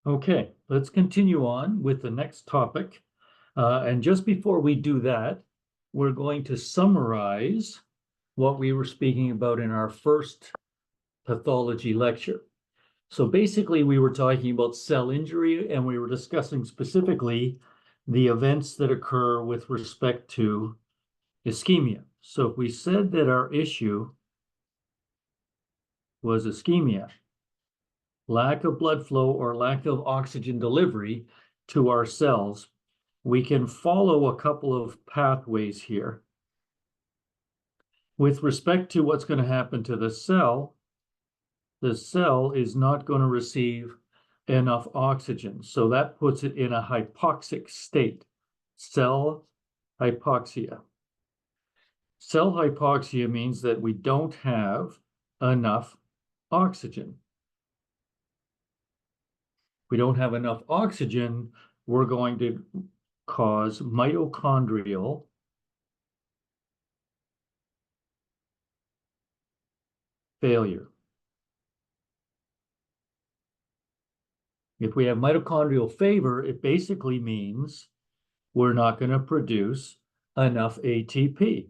Okay, let's continue on with the next topic. And just before we do that, we're going to summarize what we were speaking about in our first pathology lecture. So basically, we were talking about cell injury, and we were discussing specifically the events that occur with respect to ischemia. So if we said that our issue was ischemia, lack of blood flow or lack of oxygen delivery to our cells, we can follow a couple of pathways here. With respect to what's going to happen to the cell is not going to receive enough oxygen. So that puts it in a hypoxic state, cell hypoxia. Cell hypoxia means that we don't have enough oxygen. We don't have enough oxygen, we're going to cause mitochondrial failure. If we have mitochondrial failure, it basically means we're not going to produce enough ATP.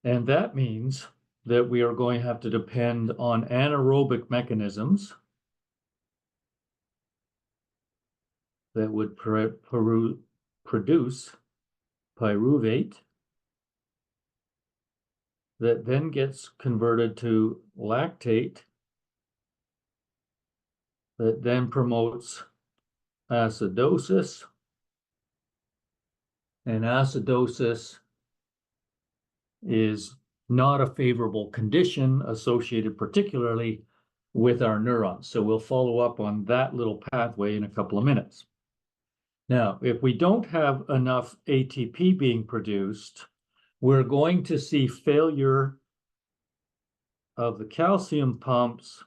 And that means that we are going to have to depend on anaerobic mechanisms that would produce pyruvate that then gets converted to lactate that then promotes acidosis, and acidosis is not a favorable condition associated particularly with our neurons. So we'll follow up on that little pathway in a couple of minutes. Now, if we don't have enough ATP being produced, we're going to see failure of the calcium pumps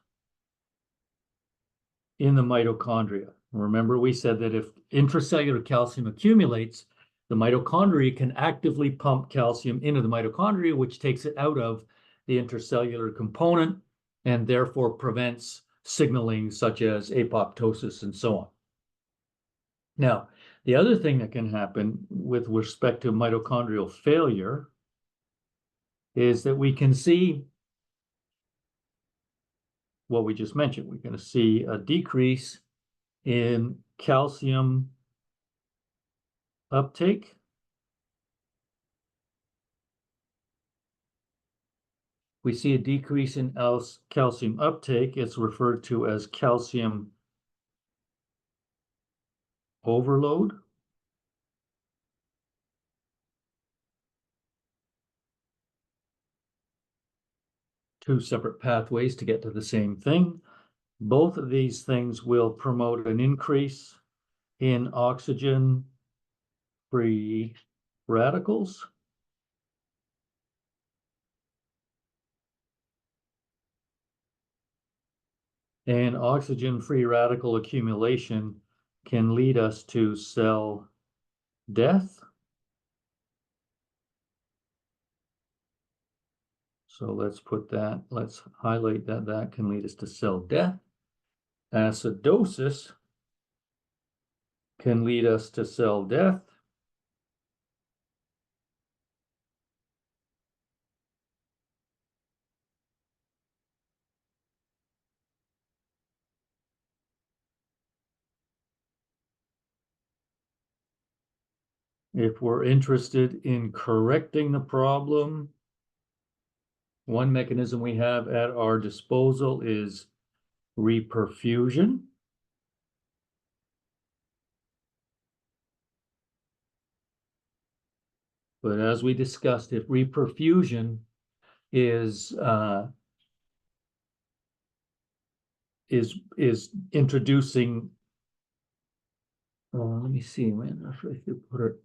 in the mitochondria. Remember, we said that if intracellular calcium accumulates, the mitochondria can actively pump calcium into the mitochondria, which takes it out of the intracellular component and therefore prevents signaling such as apoptosis and so on. Now, the other thing that can happen with respect to mitochondrial failure is that we can see what we just mentioned. We're going to see a decrease in calcium uptake. We see a decrease in calcium uptake. It's referred to as calcium overload. Two separate pathways to get to the same thing. Both of these things will promote an increase in oxygen-free radicals. And oxygen-free radical accumulation can lead us to cell death. So let's highlight that. That can lead us to cell death. Acidosis can lead us to cell death. If we're interested in correcting the problem, one mechanism we have at our disposal is reperfusion. But as we discussed, if reperfusion is introducing, let me see, man, if I could put it.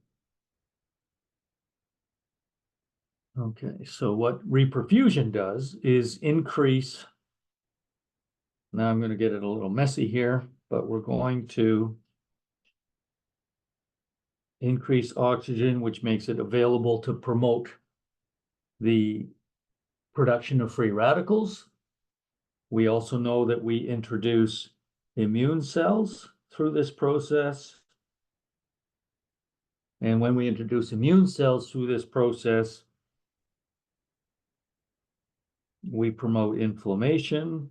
Okay, so what reperfusion does is increase. Now I'm going to get it a little messy here, but we're going to increase oxygen, which makes it available to promote the production of free radicals. We also know that we introduce immune cells through this process. And when we introduce immune cells through this process, we promote inflammation.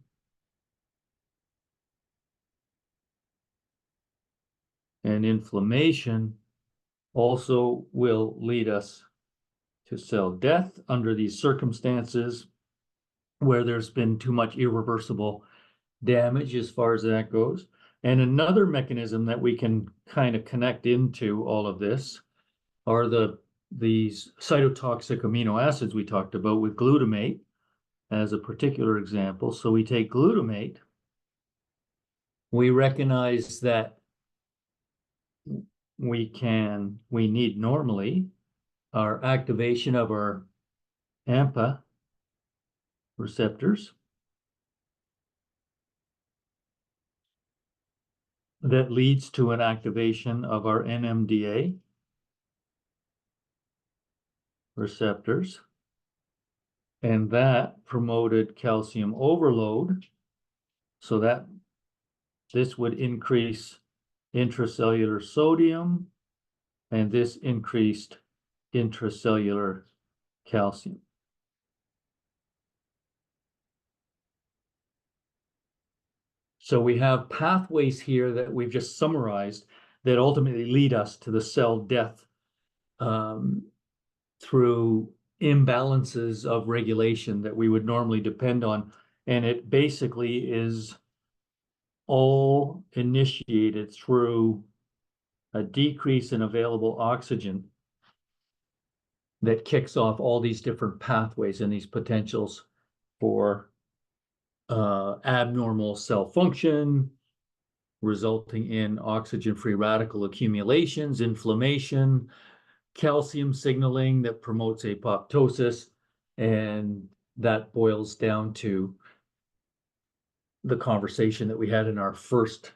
And inflammation also will lead us to cell death under these circumstances where there's been too much irreversible damage as far as that goes. And another mechanism that we can kind of connect into all of this are these cytotoxic amino acids we talked about with glutamate as a particular example. So we take glutamate, we recognize that we need normally our activation of our AMPA receptors that leads to an activation of our NMDA receptors, and that promoted calcium overload, so that this would increase intracellular sodium, and this increased intracellular calcium. So we have pathways here that we've just summarized that ultimately lead us to the cell death through imbalances of regulation that we would normally depend on. And it basically is all initiated through a decrease in available oxygen that kicks off all these different pathways and these potentials for abnormal cell function, resulting in oxygen-free radical accumulations, inflammation, calcium signaling that promotes apoptosis, and that boils down to the conversation that we had in our first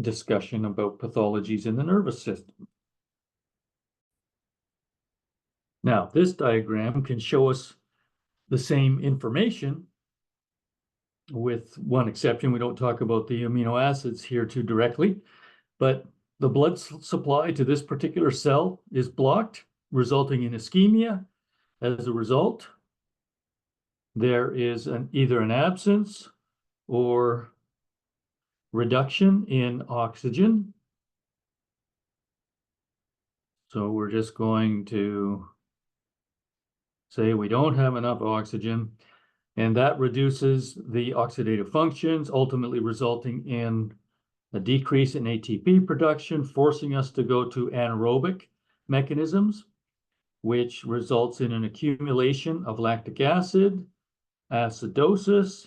discussion about pathologies in the nervous system. Now, this diagram can show us the same information with one exception. We don't talk about the amino acids here too directly, but the blood supply to this particular cell is blocked, resulting in ischemia. As a result, there is either an absence or reduction in oxygen. So we're just going to say we don't have enough oxygen, and that reduces the oxidative functions, ultimately resulting in a decrease in ATP production, forcing us to go to anaerobic mechanisms, which results in an accumulation of lactic acid, acidosis.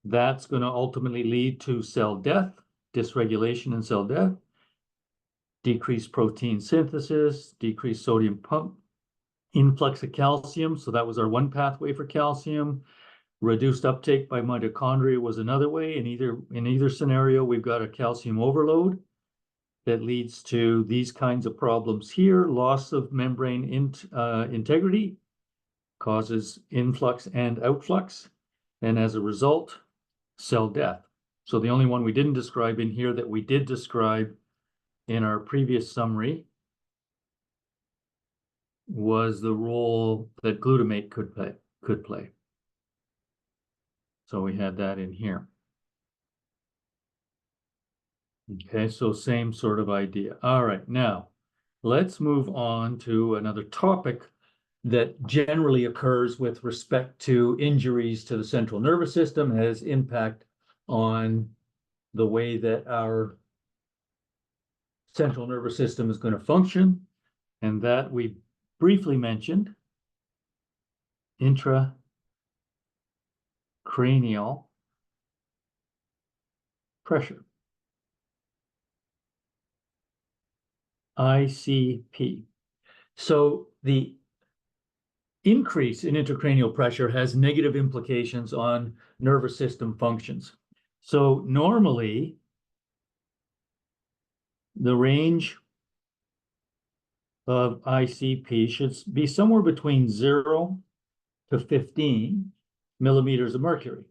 That's going to ultimately lead to cell death, dysregulation and cell death, decreased protein synthesis, decreased sodium pump, influx of calcium. So that was our one pathway for calcium. Reduced uptake by mitochondria was another way. In either scenario, we've got a calcium overload that leads to these kinds of problems here. Loss of membrane integrity causes influx and outflux, and as a result, cell death. So the only one we didn't describe in here that we did describe in our previous summary was the role that glutamate could play. So we had that in here. Okay, so same sort of idea. All right, now let's move on to another topic that generally occurs with respect to injuries to the central nervous system, has impact on the way that our central nervous system is going to function, and that we briefly mentioned intracranial pressure, ICP. So the increase in intracranial pressure has negative implications on nervous system functions. So normally, the range of ICP should be somewhere between 0 to 15 millimeters of mercury.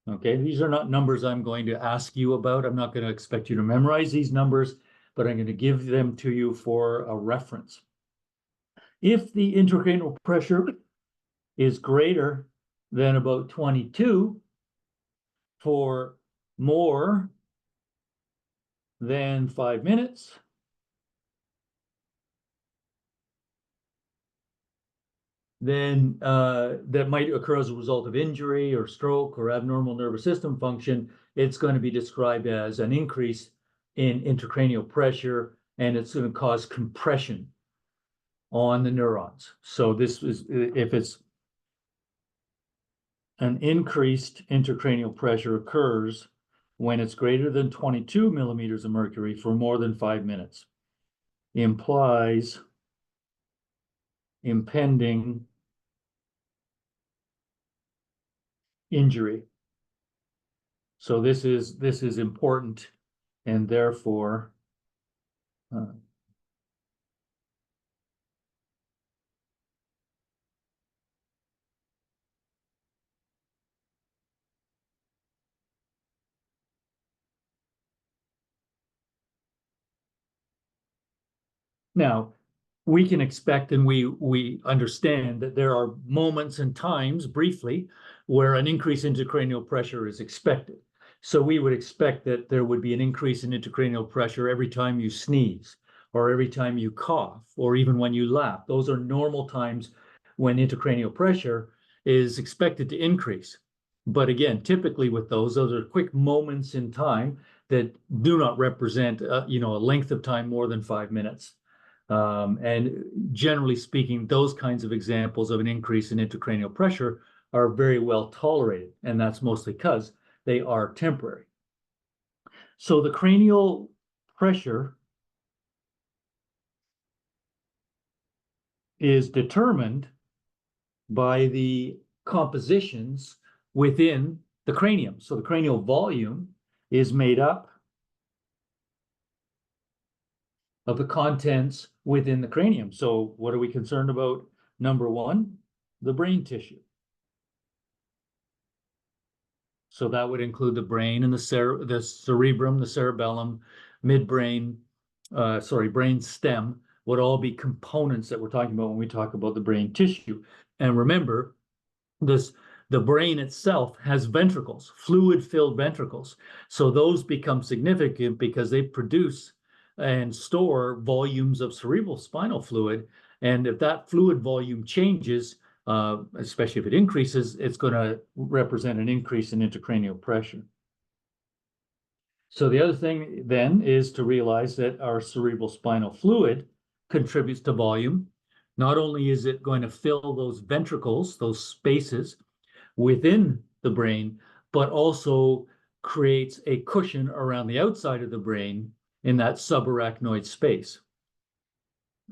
Okay, these are not numbers I'm going to ask you about. I'm not going to expect you to memorize these numbers, but I'm going to give them to you for a reference. If the intracranial pressure is greater than about 22 for more than 5 minutes, then that might occur as a result of injury or stroke or abnormal nervous system function. It's going to be described as an increase in intracranial pressure, and it's going to cause compression on the neurons. So this is, if it's an increased intracranial pressure occurs when it's greater than 22 millimeters of mercury for more than 5 minutes, implies impending injury. So this is important, and therefore now we can expect, and we understand that there are moments and times briefly where an increase in intracranial pressure is expected. So we would expect that there would be an increase in intracranial pressure every time you sneeze, or every time you cough, or even when you laugh. Those are normal times when intracranial pressure is expected to increase. But again, typically with those are quick moments in time that do not represent a length of time more than 5 minutes. And generally speaking, those kinds of examples of an increase in intracranial pressure are very well tolerated, and that's mostly because they are temporary. So the cranial pressure is determined by the compositions within the cranium. So the cranial volume is made up of the contents within the cranium. So what are we concerned about? Number one, the brain tissue. So that would include the brain and the cerebrum, the cerebellum, midbrain, brain stem would all be components that we're talking about when we talk about the brain tissue. And remember, the brain itself has ventricles, fluid-filled ventricles. So those become significant because they produce and store volumes of cerebral spinal fluid. And if that fluid volume changes, especially if it increases, it's going to represent an increase in intracranial pressure. So the other thing then is to realize that our cerebral spinal fluid contributes to volume. Not only is it going to fill those ventricles, those spaces within the brain, but also creates a cushion around the outside of the brain in that subarachnoid space.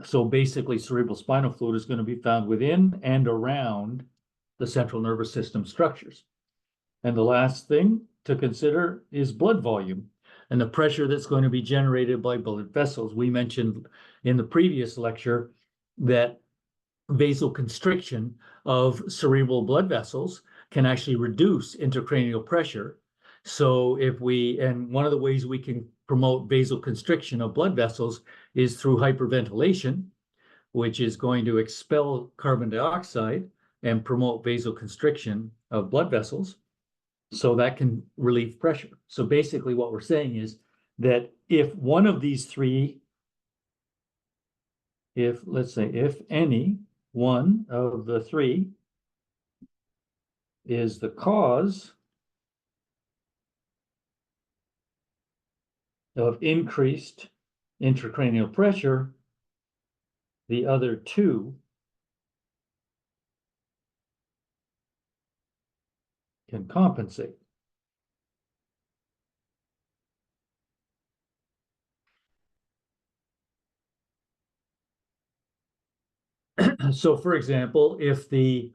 So basically, cerebral spinal fluid is going to be found within and around the central nervous system structures. And the last thing to consider is blood volume and the pressure that's going to be generated by blood vessels. We mentioned in the previous lecture that vasoconstriction of cerebral blood vessels can actually reduce intracranial pressure. So and one of the ways we can promote vasoconstriction of blood vessels is through hyperventilation, which is going to expel carbon dioxide and promote vasoconstriction of blood vessels. So that can relieve pressure. So basically what we're saying is that if one of these three, let's say if any one of the three is the cause of increased intracranial pressure, the other two can compensate. So, for example, if the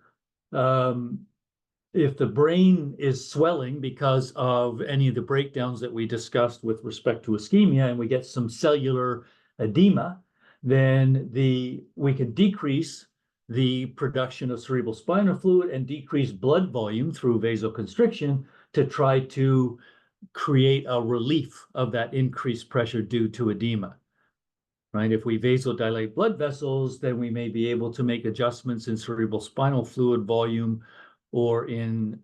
brain is swelling because of any of the breakdowns that we discussed with respect to ischemia, and we get some cellular edema, then we can decrease the production of cerebral spinal fluid and decrease blood volume through vasoconstriction to try to create a relief of that increased pressure due to edema. Right? If we vasodilate blood vessels, then we may be able to make adjustments in cerebral spinal fluid volume or in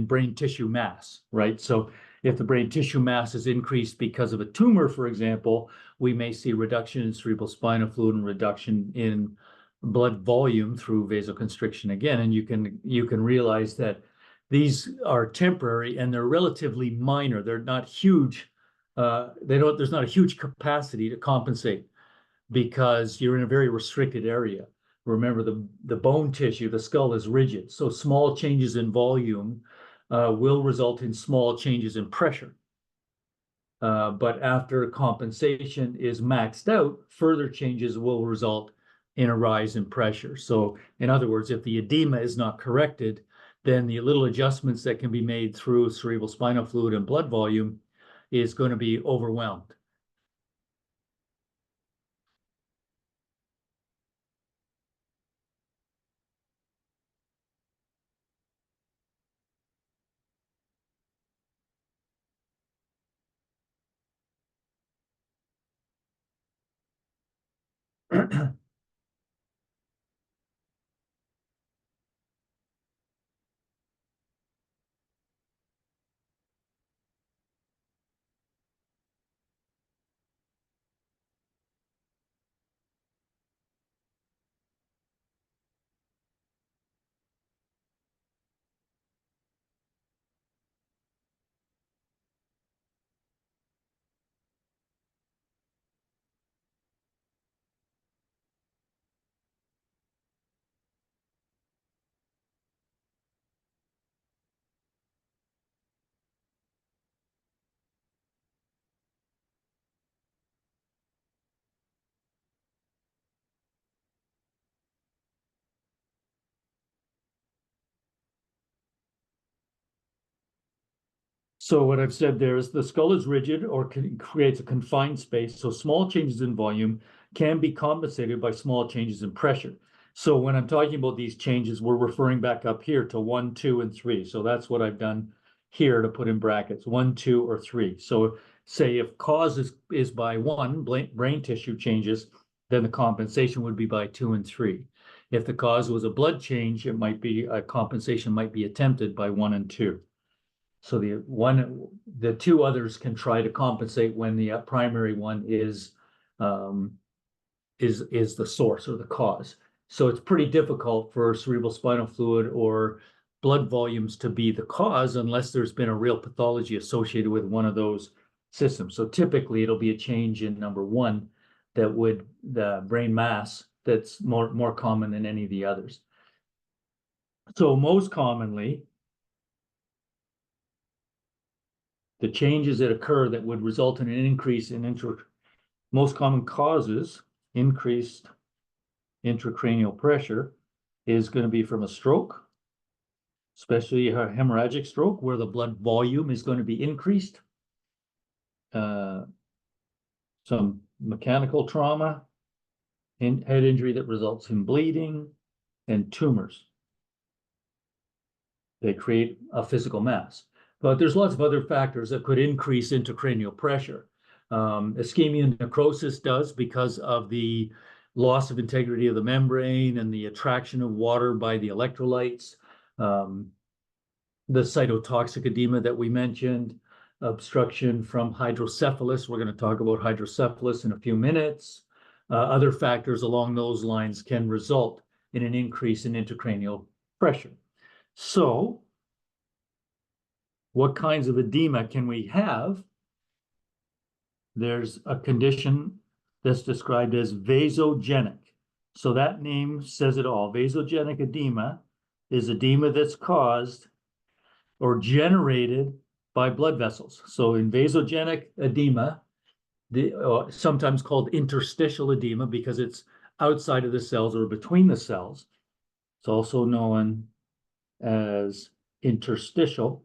brain tissue mass, right? So if the brain tissue mass is increased because of a tumor, for example, we may see reduction in cerebral spinal fluid and reduction in blood volume through vasoconstriction again. And you can realize that these are temporary and they're relatively minor. They're not huge. There's not a huge capacity to compensate because you're in a very restricted area. Remember, the bone tissue, the skull is rigid. So small changes in volume will result in small changes in pressure. But after compensation is maxed out, further changes will result in a rise in pressure. So in other words, if the edema is not corrected, then the little adjustments that can be made through cerebral spinal fluid and blood volume is going to be overwhelmed. So what I've said there is the skull is rigid or creates a confined space. So small changes in volume can be compensated by small changes in pressure. So when I'm talking about these changes, we're referring back up here to 1, 2, and 3. So that's what I've done here to put in brackets, 1, 2, or 3. So say if cause is by 1, brain tissue changes, then the compensation would be by 2 and 3. If the cause was a blood change, it might be a compensation might be attempted by 1 and 2. So the two others can try to compensate when the primary one is the source or the cause. So it's pretty difficult for cerebral spinal fluid or blood volumes to be the cause unless there's been a real pathology associated with one of those systems. So typically it'll be a change in number 1 the brain mass that's more common than any of the others. So most commonly, the changes that occur that would result in an increase in most common causes, increased intracranial pressure, is going to be from a stroke, especially a hemorrhagic stroke, where the blood volume is going to be increased. Some mechanical trauma, head injury that results in bleeding, and tumors. They create a physical mass. But there's lots of other factors that could increase intracranial pressure. Ischemia and necrosis does because of the loss of integrity of the membrane and the attraction of water by the electrolytes. The cytotoxic edema that we mentioned, obstruction from hydrocephalus. We're going to talk about hydrocephalus in a few minutes. Other factors along those lines can result in an increase in intracranial pressure. So, what kinds of edema can we have? There's a condition that's described as vasogenic. So that name says it all. Vasogenic edema is edema that's caused or generated by blood vessels. So in vasogenic edema, sometimes called interstitial edema because it's outside of the cells or between the cells. It's also known as interstitial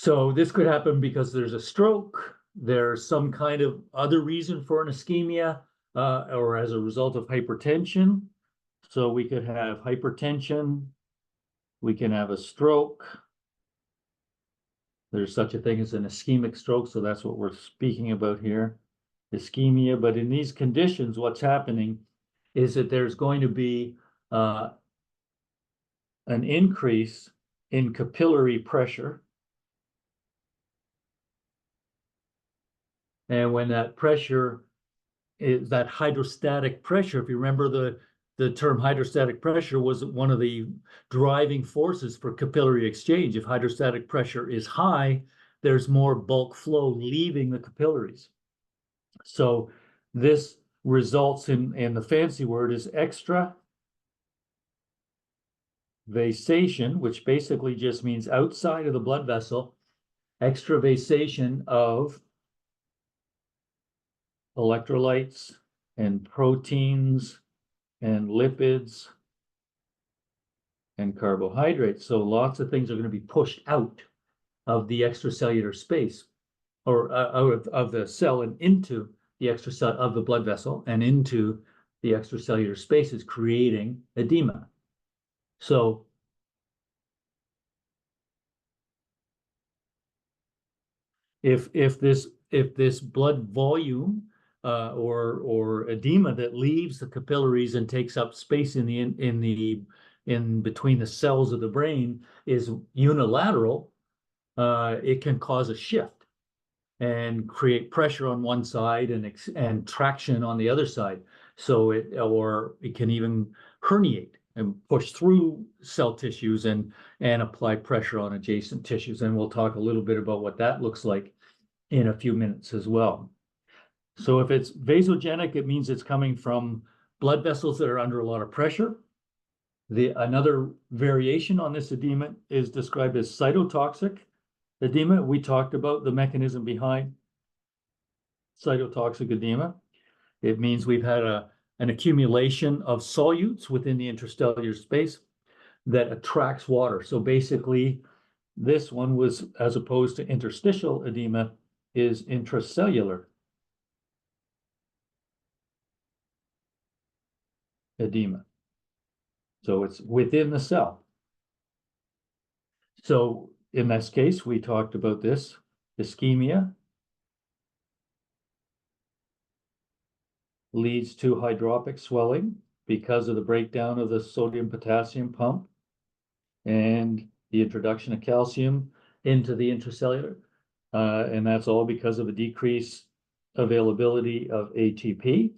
So this could happen because there's a stroke, there's some kind of other reason for an ischemia, or as a result of hypertension. So we could have hypertension, we can have a stroke. There's such a thing as an ischemic stroke, so that's what we're speaking about here, ischemia. But in these conditions, what's happening is that there's going to be an increase in capillary pressure. And when that pressure is that hydrostatic pressure, if you remember the term hydrostatic pressure was one of the driving forces for capillary exchange. If hydrostatic pressure is high, there's more bulk flow leaving the capillaries. So this results in, and the fancy word is extravasation, which basically just means outside of the blood vessel, extravasation of electrolytes and proteins and lipids and carbohydrates. So lots of things are going to be pushed out of the extracellular space, or out of the cell and into the extracellular of the blood vessel and into the extracellular spaces, creating edema. So if this blood volume or edema that leaves the capillaries and takes up space in between the cells of the brain is unilateral, it can cause a shift and create pressure on one side and traction on the other side. So it can even herniate and push through cell tissues and apply pressure on adjacent tissues. And we'll talk a little bit about what that looks like in a few minutes as well. So if it's vasogenic, it means it's coming from blood vessels that are under a lot of pressure. Another variation on this edema is described as cytotoxic edema. We talked about the mechanism behind cytotoxic edema. It means we've had an accumulation of solutes within the interstellar space that attracts water. So basically, this one was, as opposed to interstitial edema, is intracellular edema. So it's within the cell. So in this case, we talked about this ischemia leads to hydropic swelling because of the breakdown of the sodium-potassium pump and the introduction of calcium into the intracellular. And that's all because of a decreased availability of ATP.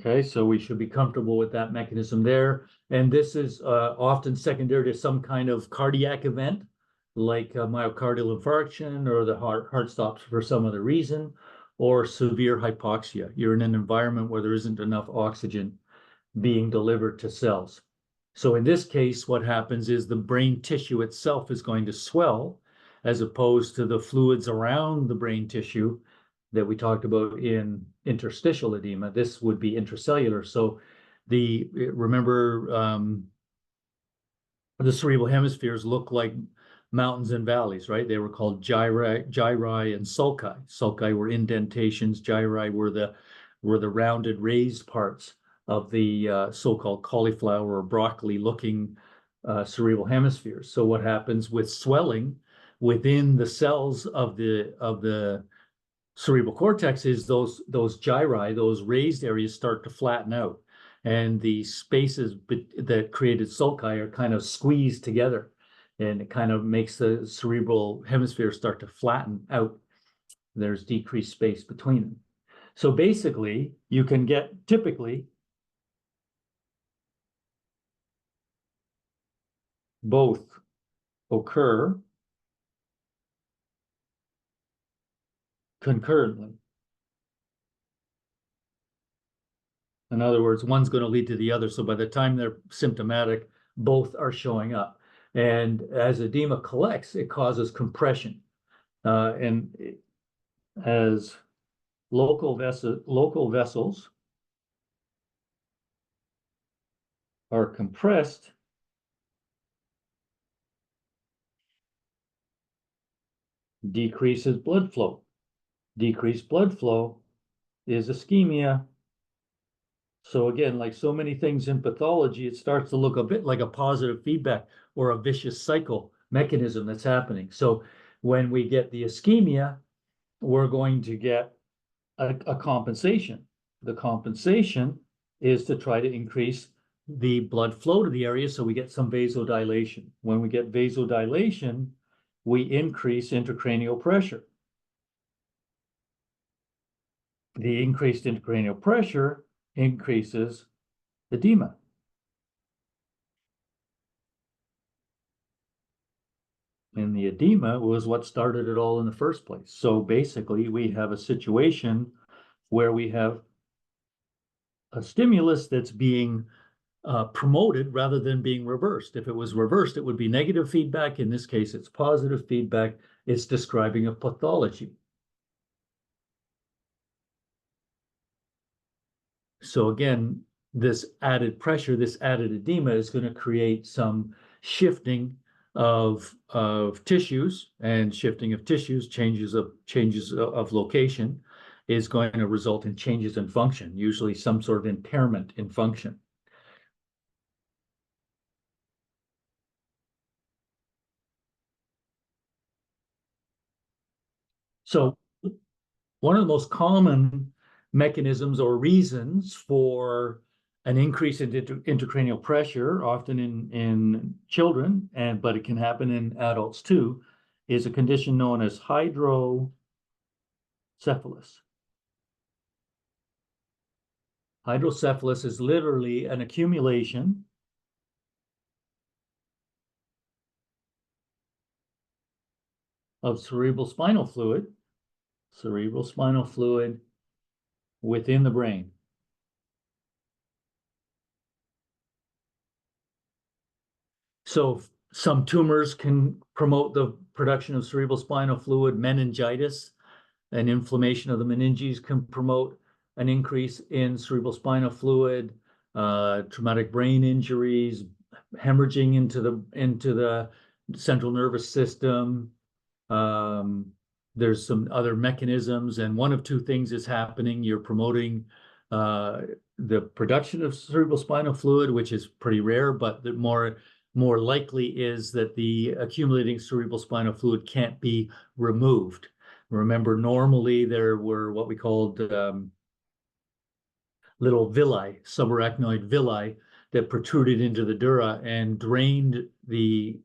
Okay, so we should be comfortable with that mechanism there. And this is often secondary to some kind of cardiac event, like myocardial infarction, or the heart stops for some other reason, or severe hypoxia. You're in an environment where there isn't enough oxygen being delivered to cells. So in this case, what happens is the brain tissue itself is going to swell, as opposed to the fluids around the brain tissue that we talked about in interstitial edema. This would be intracellular. So remember, the cerebral hemispheres look like mountains and valleys, right? They were called gyri and sulci. Sulci were indentations. Gyri were the rounded raised parts of the so-called cauliflower or broccoli-looking cerebral hemispheres. So what happens with swelling within the cells of the cerebral cortex is those gyri, those raised areas, start to flatten out, and the spaces that created sulci are kind of squeezed together, and it kind of makes the cerebral hemisphere start to flatten out. There's decreased space between them. So basically, you can get typically both occur concurrently. In other words, one's going to lead to the other. So by the time they're symptomatic, both are showing up. And as edema collects, it causes compression. And as local vessels are compressed, decreases blood flow. Decreased blood flow is ischemia. So again, like so many things in pathology, it starts to look a bit like a positive feedback or a vicious cycle mechanism that's happening. So when we get the ischemia, we're going to get a compensation. The compensation is to try to increase the blood flow to the area so we get some vasodilation. When we get vasodilation, we increase intracranial pressure. The increased intracranial pressure increases edema. And the edema was what started it all in the first place. So basically, we have a situation where we have a stimulus that's being promoted rather than being reversed. If it was reversed, it would be negative feedback. In this case, it's positive feedback. It's describing a pathology. So again, this added pressure, this added edema is going to create some shifting of tissues, and shifting of tissues, changes of location, is going to result in changes in function, usually some sort of impairment in function. So one of the most common mechanisms or reasons for an increase in intracranial pressure, often in children, but it can happen in adults too, is a condition known as hydrocephalus. Hydrocephalus is literally an accumulation of cerebral spinal fluid within the brain. So some tumors can promote the production of cerebral spinal fluid. Meningitis, an inflammation of the meninges, can promote an increase in cerebral spinal fluid. Traumatic brain injuries, hemorrhaging into the central nervous system. There's some other mechanisms, and one of two things is happening. You're promoting the production of cerebral spinal fluid, which is pretty rare, but the more likely is that the accumulating cerebral spinal fluid can't be removed. Remember, normally there were what we called little villi, subarachnoid villi, that protruded into the dura and drained the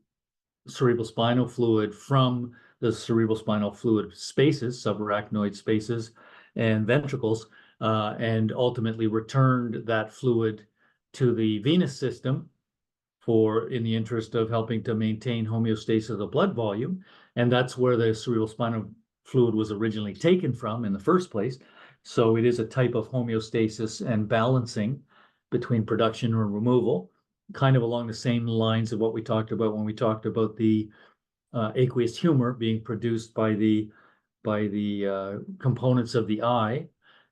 cerebral spinal fluid from the cerebral spinal fluid spaces, subarachnoid spaces, and ventricles, and ultimately returned that fluid to the venous system in the interest of helping to maintain homeostasis of the blood volume. And that's where the cerebral spinal fluid was originally taken from in the first place. So it is a type of homeostasis and balancing between production and removal, kind of along the same lines of what we talked about when we talked about the aqueous humor being produced by the components of the eye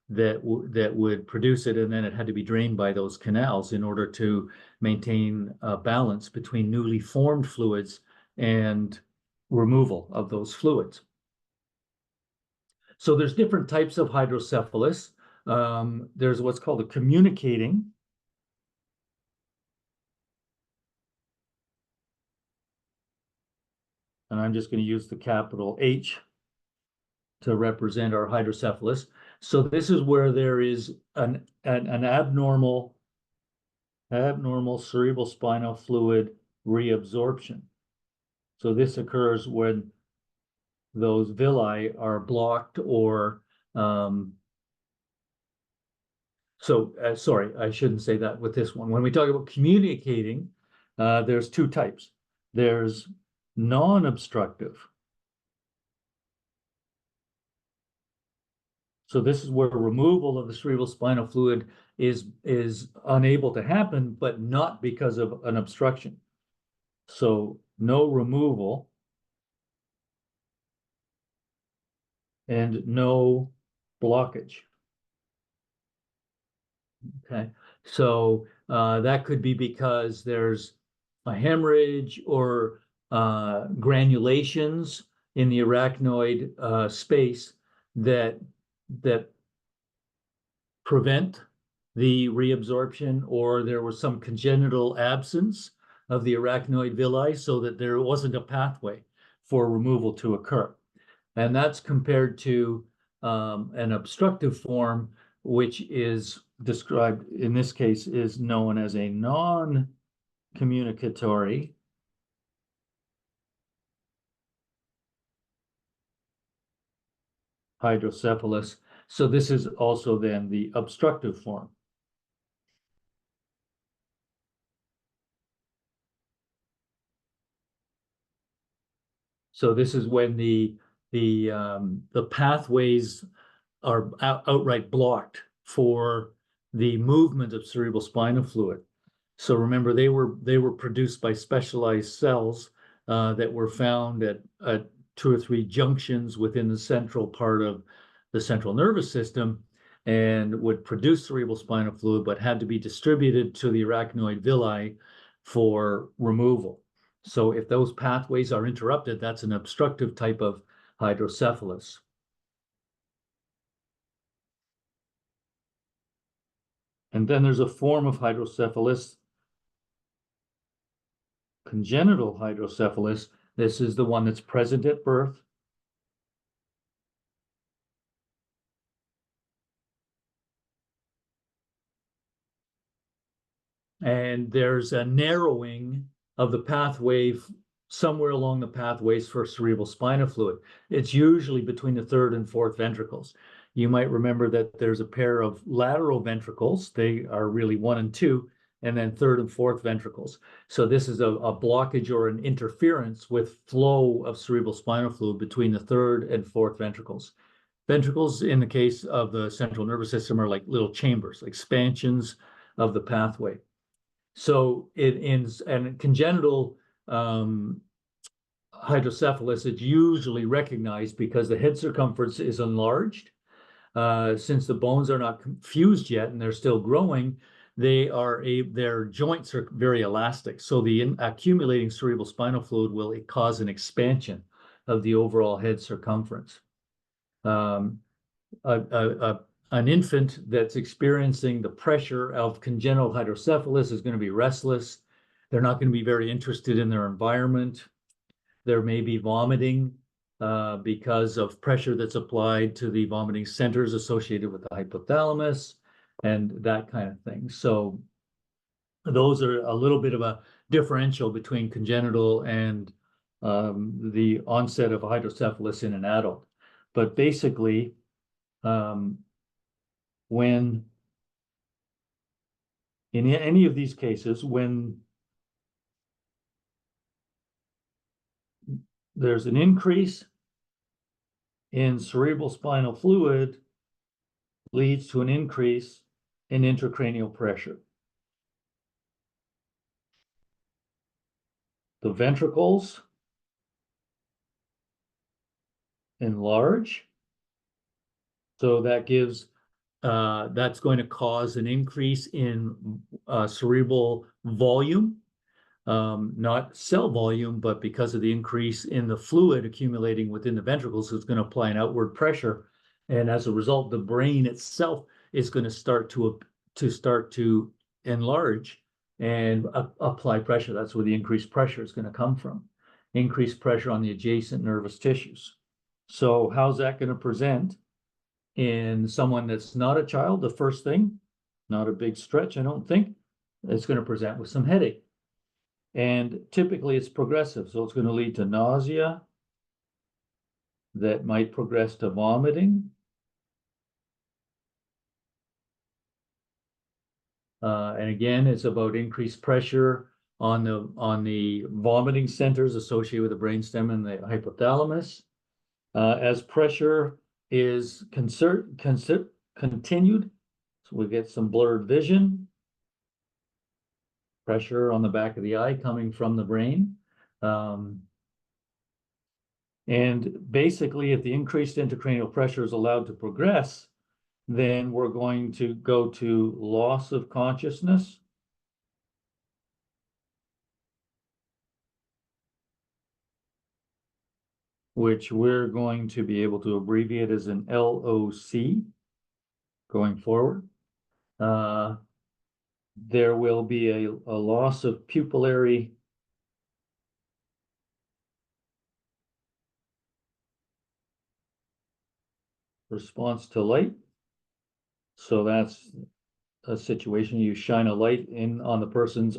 that would produce it, and then it had to be drained by those canals in order to maintain a balance between newly formed fluids and removal of those fluids. So there's different types of hydrocephalus. There's what's called a communicating. And I'm just going to use the capital H to represent our hydrocephalus. So this is where there is an abnormal cerebral spinal fluid reabsorption. So this occurs when those villi are blocked or sorry, I shouldn't say that with this one. When we talk about communicating, there's two types. There's non-obstructive. So this is where removal of the cerebral spinal fluid is unable to happen, but not because of an obstruction. So no removal and no blockage. Okay, so That could be because there's a hemorrhage or granulations in the arachnoid space that that prevent the reabsorption, or there was some congenital absence of the arachnoid villi so that there wasn't a pathway for removal to occur. And that's compared to an obstructive form, which is described in this case is known as a non-communicatory hydrocephalus. So this is also then the obstructive form. So this is when the pathways are outright blocked for the movement of cerebral spinal fluid. So remember, they were produced by specialized cells that were found at 2 or 3 junctions within the central part of the central nervous system, and would produce cerebral spinal fluid, but had to be distributed to the arachnoid villi for removal. So if those pathways are interrupted, that's an obstructive type of hydrocephalus. And then there's a form of hydrocephalus, congenital hydrocephalus. This is the one that's present at birth. And there's a narrowing of the pathway somewhere along the pathways for cerebral spinal fluid. It's usually between the 3rd and 4th ventricles. You might remember that there's a pair of lateral ventricles. They are really 1 and 2, and then 3rd and 4th ventricles. So this is a blockage or an interference with flow of cerebral spinal fluid between the 3rd and 4th ventricles. Ventricles, in the case of the central nervous system, are like little chambers, expansions of the pathway. So in congenital hydrocephalus, it's usually recognized because the head circumference is enlarged. Since the bones are not fused yet and they're still growing, their joints are very elastic. So the accumulating cerebral spinal fluid will cause an expansion of the overall head circumference. An infant that's experiencing the pressure of congenital hydrocephalus is going to be restless. They're not going to be very interested in their environment. There may be vomiting because of pressure that's applied to the vomiting centers associated with the hypothalamus and that kind of thing. So those are a little bit of a differential between congenital and the onset of hydrocephalus in an adult. But basically, when in any of these cases, when there's an increase in cerebral spinal fluid, leads to an increase in intracranial pressure. The ventricles enlarge, so that gives that's going to cause an increase in cerebral volume, not cell volume, but because of the increase in the fluid accumulating within the ventricles, it's going to apply an outward pressure. And as a result, the brain itself is going to start to enlarge and apply pressure. That's where the increased pressure is going to come from. Increased pressure on the adjacent nervous tissues. So how's that going to present in someone that's not a child? The first thing, not a big stretch, I don't think, it's going to present with some headache. And typically it's progressive. So it's going to lead to nausea that might progress to vomiting. And again, it's about increased pressure on the vomiting centers associated with the brainstem and the hypothalamus. As pressure is continued, so we get some blurred vision, pressure on the back of the eye coming from the brain. And basically, if the increased intracranial pressure is allowed to progress, then we're going to go to loss of consciousness which we're going to be able to abbreviate as an LOC going forward. There will be a loss of pupillary response to light. So that's a situation you shine a light in on the person's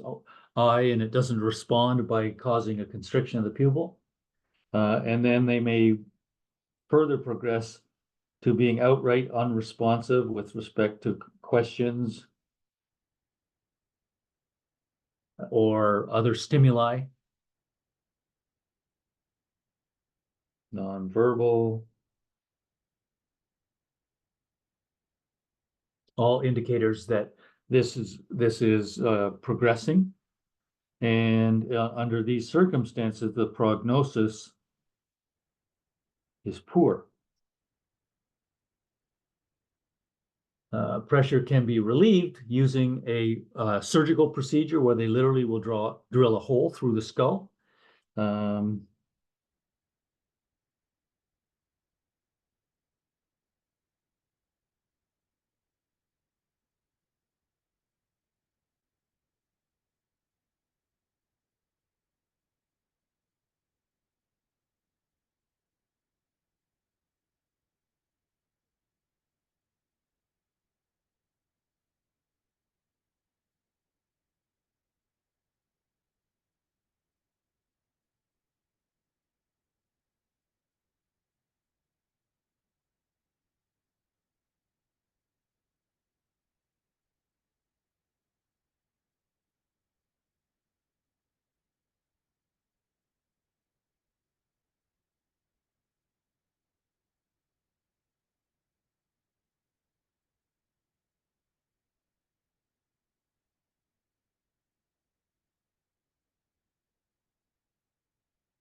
eye and it doesn't respond by causing a constriction of the pupil. And then they may further progress to being outright unresponsive with respect to questions or other stimuli, nonverbal, all indicators that this is progressing. And under these circumstances, the prognosis is poor. Pressure can be relieved using a surgical procedure where they literally will drill a hole through the skull.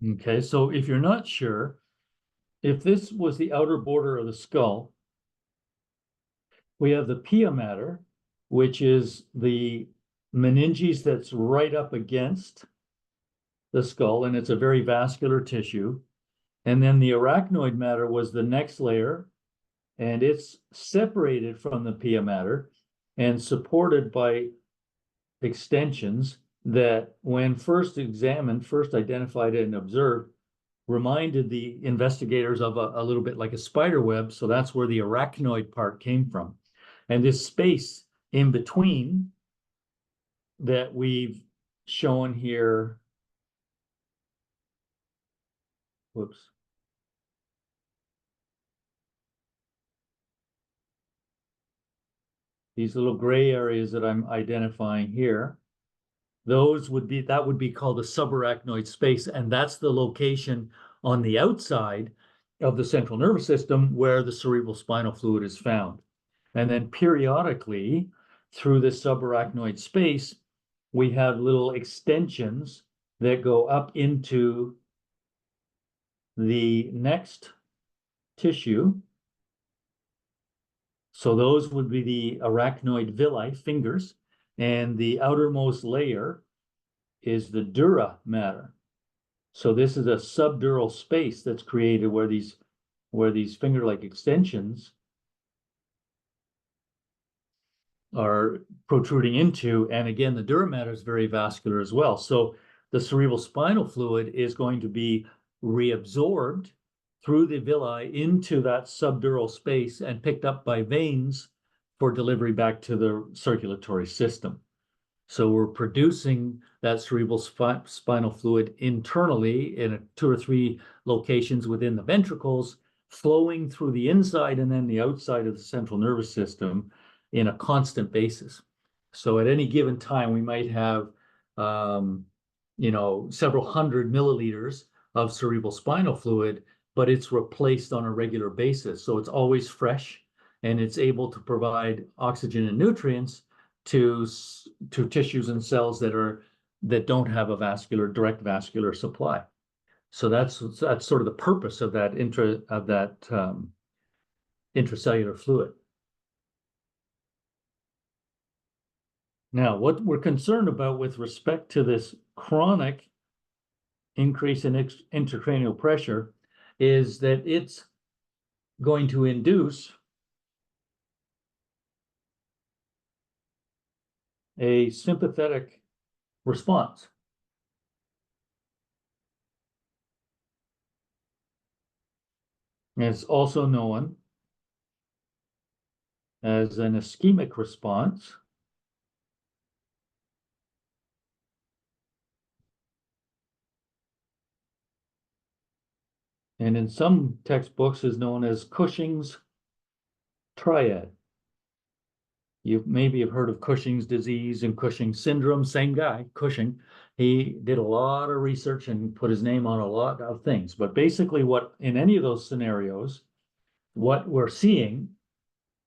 Okay, so if you're not sure, if this was the outer border of the skull, we have the pia mater, which is the meninges that's right up against the skull, and it's a very vascular tissue. And then the arachnoid matter was the next layer, and it's separated from the pia mater and supported by extensions that, when first examined, first identified and observed, reminded the investigators of a little bit like a spider web. So that's where the arachnoid part came from. And this space in between that we've shown here, whoops. These little gray areas that I'm identifying here, that would be called a subarachnoid space, and that's the location on the outside of the central nervous system where the cerebral spinal fluid is found. And then periodically, through this subarachnoid space, we have little extensions that go up into the next tissue. So those would be the arachnoid villi, fingers, and the outermost layer is the dura mater. So this is a subdural space that's created where these finger-like extensions are protruding into. And again, the dura mater is very vascular as well. So the cerebral spinal fluid is going to be reabsorbed through the villi into that subdural space and picked up by veins for delivery back to the circulatory system. So we're producing that cerebral spinal fluid internally in 2 or 3 locations within the ventricles, flowing through the inside and then the outside of the central nervous system in a constant basis. So at any given time, we might have, several hundred milliliters of cerebral spinal fluid, but it's replaced on a regular basis. So it's always fresh and it's able to provide oxygen and nutrients to tissues and cells that don't have a direct vascular supply. So that's sort of the purpose of that intracellular fluid. Now, what we're concerned about with respect to this chronic increase in intracranial pressure is that it's going to induce a sympathetic response. And it's also known as an ischemic response. And in some textbooks is known as Cushing's triad. You maybe have heard of Cushing's disease and Cushing's syndrome, same guy, Cushing. He did a lot of research and put his name on a lot of things. But basically what, in any of those scenarios, what we're seeing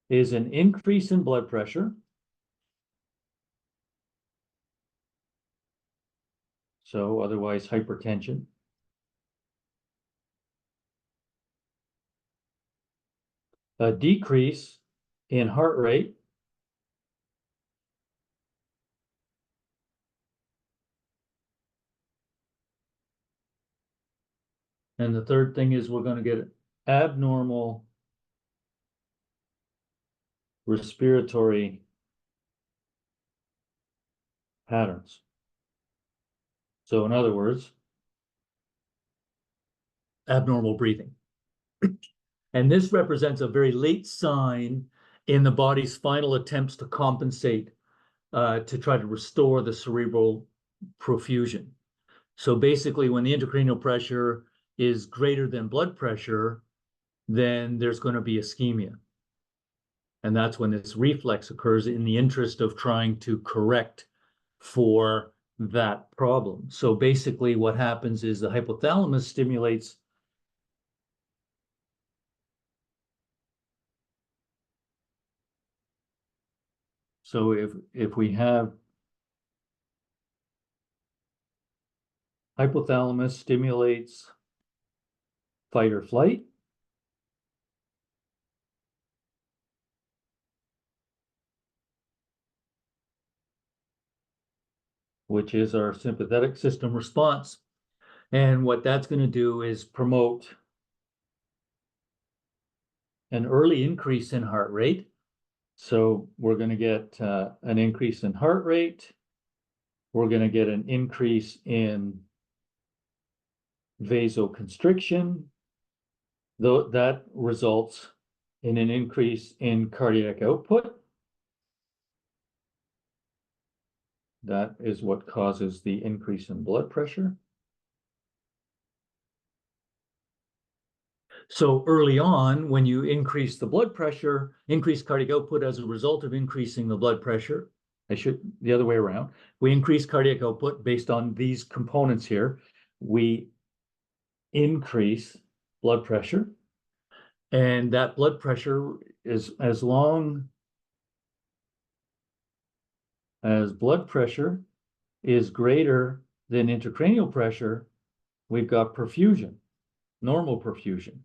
is an increase in blood pressure. So otherwise hypertension. A decrease in heart rate. And the third thing is we're going to get abnormal respiratory patterns. So in other words, abnormal breathing. And this represents a very late sign in the body's final attempts to compensate, to try to restore the cerebral perfusion. So basically, when the intracranial pressure is greater than blood pressure, then there's going to be ischemia. And that's when this reflex occurs in the interest of trying to correct for that problem. So basically what happens is the hypothalamus stimulates so if we have hypothalamus stimulates fight or flight, which is our sympathetic system response. And what that's going to do is promote an early increase in heart rate. So we're going to get an increase in heart rate. We're going to get an increase in vasoconstriction. Though that results in an increase in cardiac output. That is what causes the increase in blood pressure. So early on, when you increase the blood pressure, increase cardiac output as a result of increasing the blood pressure, the other way around, we increase cardiac output based on these components here. We increase blood pressure, and that blood pressure is, as long as blood pressure is greater than intracranial pressure, we've got perfusion, normal perfusion.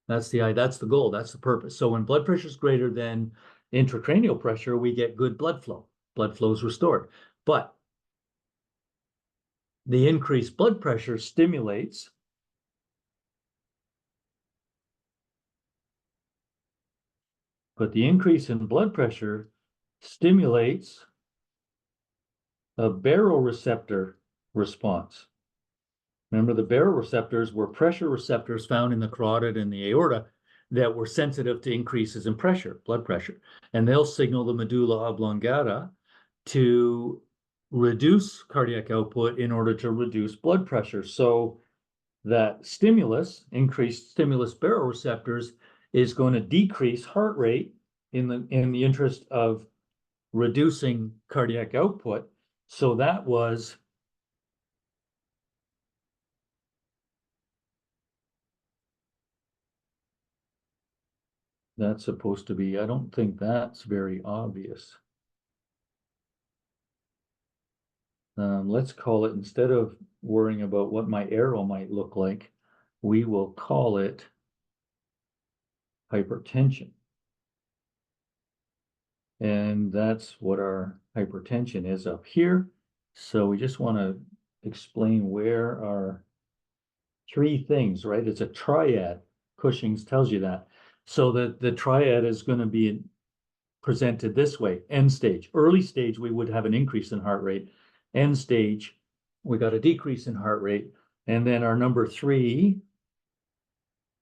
That's the goal, that's the purpose. So when blood pressure is greater than intracranial pressure, we get good blood flow. Blood flow is restored. But the increased blood pressure stimulates the increase in blood pressure stimulates a baroreceptor response. Remember, the baroreceptors were pressure receptors found in the carotid and the aorta that were sensitive to increases in pressure, blood pressure. And they'll signal the medulla oblongata to reduce cardiac output in order to reduce blood pressure. So that stimulus, increased stimulus baroreceptors, is going to decrease heart rate in the interest of reducing cardiac output. So that's supposed to be, I don't think that's very obvious. Let's call it, instead of worrying about what my arrow might look like, we will call it hypertension. And that's what our hypertension is up here. So we just want to explain where our three things, right? It's a triad. Cushing's tells you that. So the triad is going to be presented this way. End stage. Early stage, we would have an increase in heart rate. End stage, we got a decrease in heart rate. And then our number three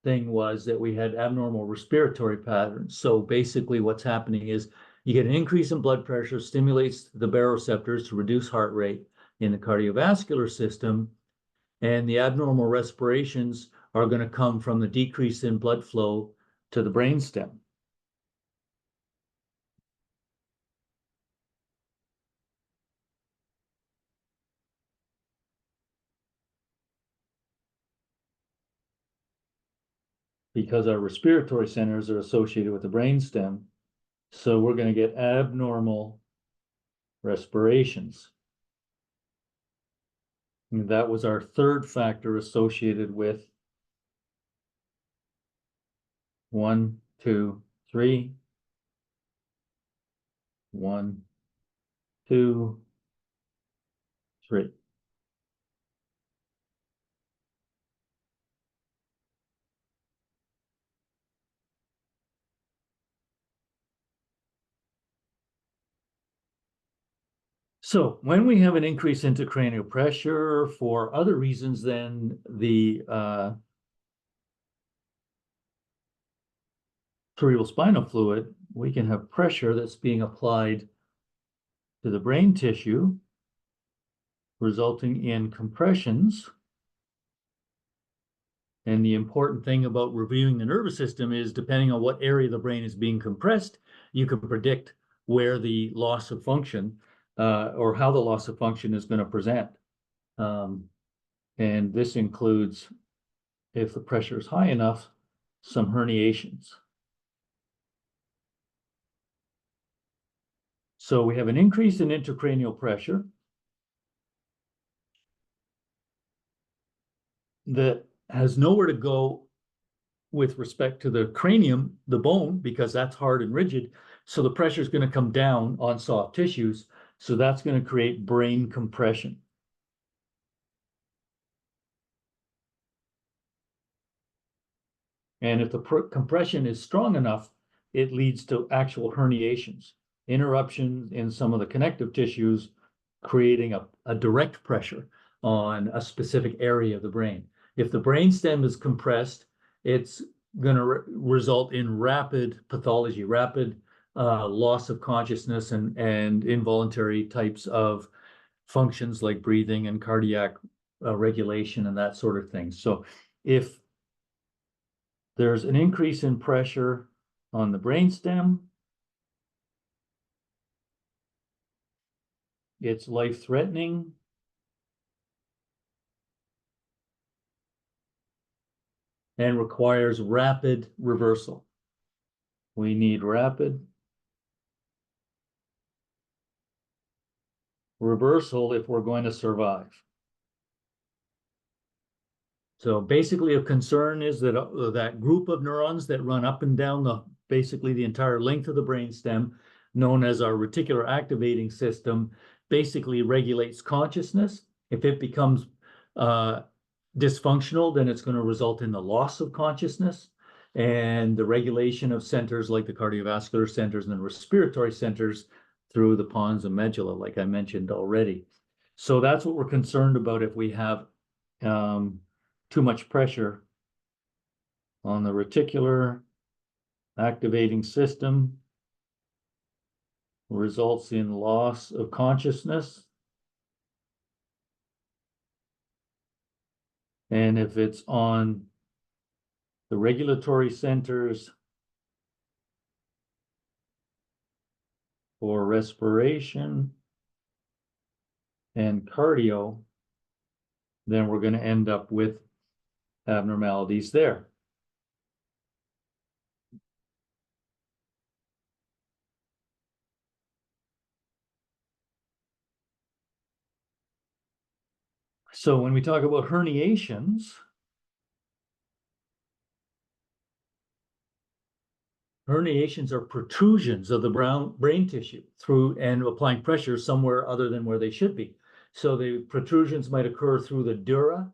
thing was that we had abnormal respiratory patterns. So basically what's happening is you get an increase in blood pressure, stimulates the baroreceptors to reduce heart rate in the cardiovascular system, and the abnormal respirations are going to come from the decrease in blood flow to the brainstem. Because our respiratory centers are associated with the brainstem. So we're going to get abnormal respirations. And that was our third factor associated with 1, 2, 3. 1, 2, 3. So when we have an increase in intracranial pressure for other reasons than the cerebrospinal fluid, we can have pressure that's being applied to the brain tissue, resulting in compressions. And the important thing about reviewing the nervous system is, depending on what area of the brain is being compressed, you can predict where the loss of function or how the loss of function is going to present. And this includes, if the pressure is high enough, some herniations. So we have an increase in intracranial pressure that has nowhere to go with respect to the cranium, the bone, because that's hard and rigid. So the pressure is going to come down on soft tissues. So that's going to create brain compression. And if the compression is strong enough, it leads to actual herniations, interruptions in some of the connective tissues, creating a direct pressure on a specific area of the brain. If the brainstem is compressed, it's going to result in rapid pathology, rapid loss of consciousness and involuntary types of functions like breathing and cardiac regulation and that sort of thing. So if there's an increase in pressure on the brainstem, it's life-threatening. And requires rapid reversal. We need rapid reversal if we're going to survive. So basically, a concern is that that group of neurons that run up and down basically the entire length of the brainstem, known as our reticular activating system, basically regulates consciousness. If it becomes dysfunctional, then it's going to result in the loss of consciousness and the regulation of centers like the cardiovascular centers and the respiratory centers through the pons and medulla, like I mentioned already. So that's what we're concerned about if we have too much pressure on the reticular activating system, results in loss of consciousness. And if it's on the regulatory centers for respiration and cardio, then we're going to end up with abnormalities there. So when we talk about herniations, herniations are protrusions of the brain tissue through and applying pressure somewhere other than where they should be. So the protrusions might occur through the dura,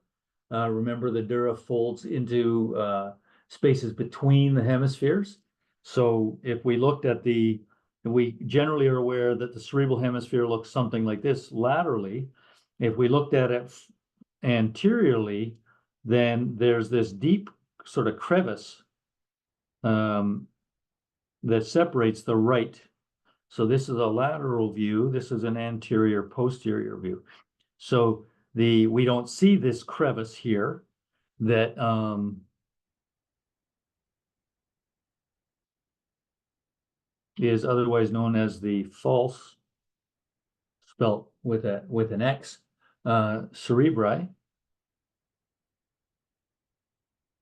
Remember, the dura folds into spaces between the hemispheres. So if we looked at we generally are aware that the cerebral hemisphere looks something like this laterally. If we looked at it anteriorly, then there's this deep sort of crevice that separates the right. So this is a lateral view. This is an anterior posterior view. So we don't see this crevice here that is otherwise known as the false, spelt with an X, cerebri.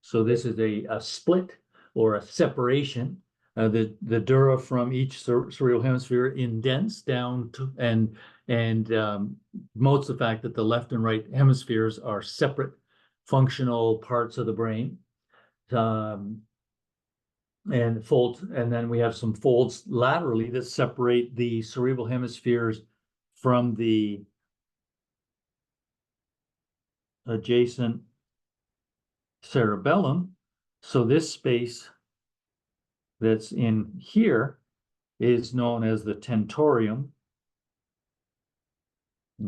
So this is a split or a separation. The dura from each cerebral hemisphere indents down to, and notes the fact that the left and right hemispheres are separate functional parts of the brain. And folds, and then we have some folds laterally that separate the cerebral hemispheres from the adjacent cerebellum. So this space that's in here is known as the tentorium.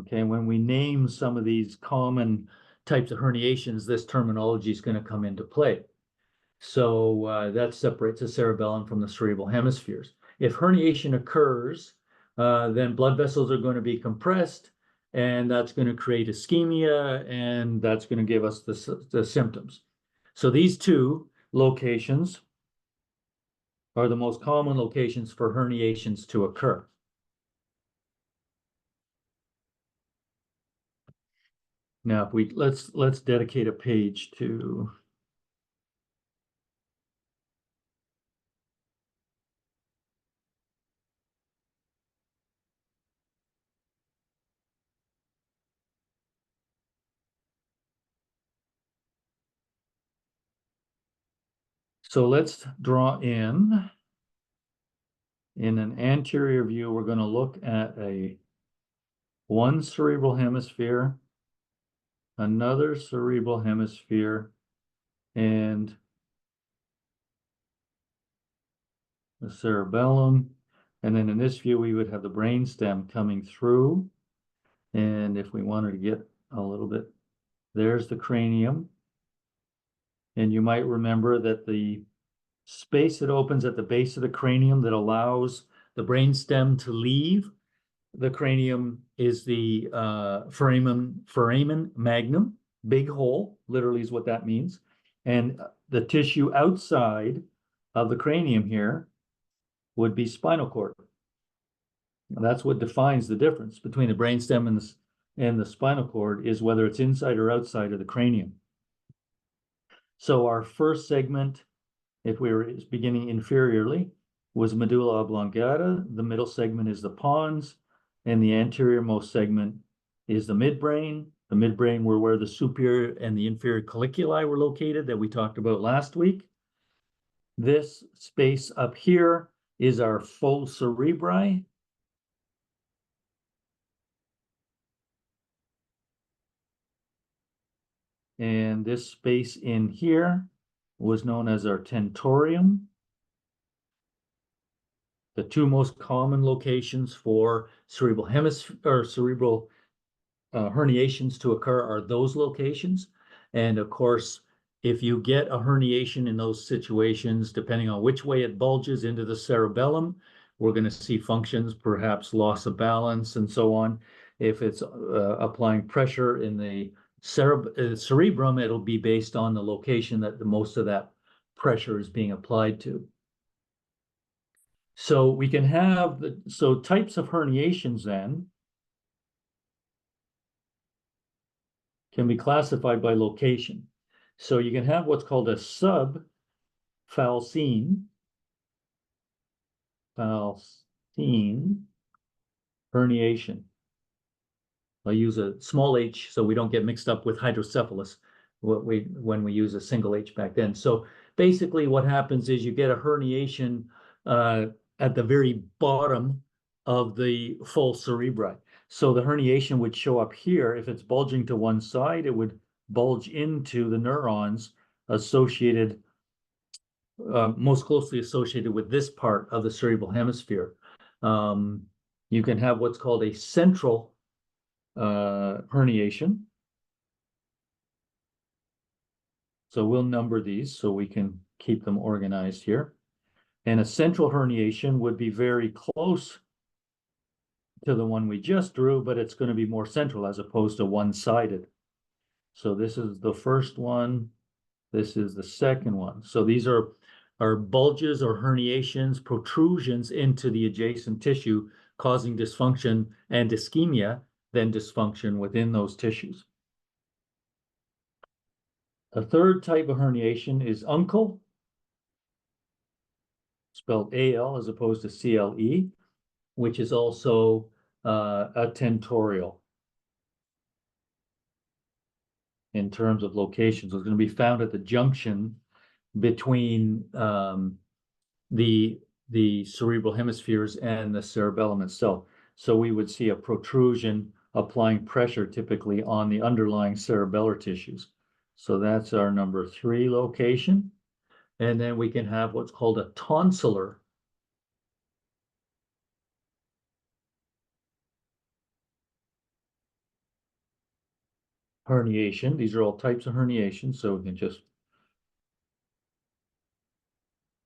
Okay, when we name some of these common types of herniations, this terminology is going to come into play. So that separates the cerebellum from the cerebral hemispheres. If herniation occurs, then blood vessels are going to be compressed, and that's going to create ischemia, and that's going to give us the symptoms. So these two locations are the most common locations for herniations to occur. Now, if let's dedicate a page to so let's draw in an anterior view. We're going to look at one cerebral hemisphere, another cerebral hemisphere, and the cerebellum. And then in this view, we would have the brainstem coming through. And if we wanted to get a little bit, there's the cranium. And you might remember that the space that opens at the base of the cranium that allows the brainstem to leave the cranium is the foramen magnum, big hole, literally is what that means. And the tissue outside of the cranium here would be spinal cord. And that's what defines the difference between the brainstem and the spinal cord, is whether it's inside or outside of the cranium. So our first segment, if we were beginning inferiorly, was medulla oblongata. The middle segment is the pons, and the anterior-most segment is the midbrain. The midbrain were where the superior and the inferior colliculi were located that we talked about last week. This space up here is our full cerebri. And this space in here was known as our tentorium. The two most common locations for cerebral hemisphere or cerebral herniations to occur are those locations. And of course, if you get a herniation in those situations, depending on which way it bulges into the cerebellum, we're going to see functions, perhaps loss of balance and so on. If it's applying pressure in the cerebrum, it'll be based on the location that the most of that pressure is being applied to. So we can have types of herniations then can be classified by location. So you can have what's called a subfalcine herniation. I'll use a small h so we don't get mixed up with hydrocephalus when we use a single h back then. So basically what happens is you get a herniation at the very bottom of the full cerebri. So the herniation would show up here. If it's bulging to one side, it would bulge into the neurons associated, most closely associated with this part of the cerebral hemisphere. You can have what's called a central herniation. So we'll number these so we can keep them organized here. And a central herniation would be very close to the one we just drew, but it's going to be more central as opposed to one-sided. So this is the first one. This is the second one. So these are bulges or herniations, protrusions into the adjacent tissue, causing dysfunction and ischemia, then dysfunction within those tissues. A third type of herniation is uncal, spelled AL as opposed to CLE, which is also a tentorial in terms of locations. So it's going to be found at the junction between the cerebral hemispheres and the cerebellum itself. So we would see a protrusion applying pressure typically on the underlying cerebellar tissues. So that's our number 3 location. And then we can have what's called a tonsillar herniation. These are all types of herniation, so we can just,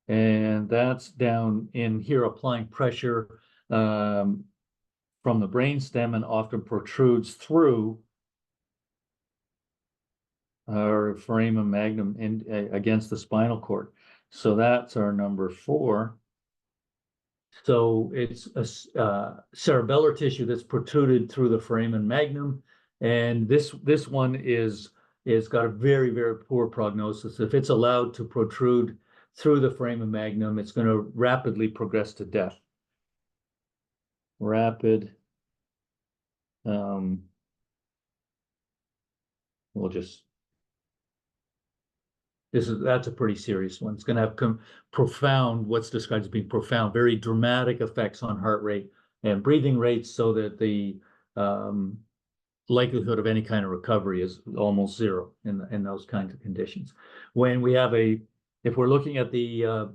and that's down in here applying pressure from the brainstem and often protrudes through our foramen magnum against the spinal cord. So that's our number 4. So it's a cerebellar tissue that's protruded through the foramen magnum, and this one is got a very, very poor prognosis. If it's allowed to protrude through the foramen magnum, it's going to rapidly progress to death. Rapid. We'll just. That's a pretty serious one. It's going to have profound, what's described as being profound, very dramatic effects on heart rate and breathing rates, so that the likelihood of any kind of recovery is almost zero in those kinds of conditions. When we have if we're looking at the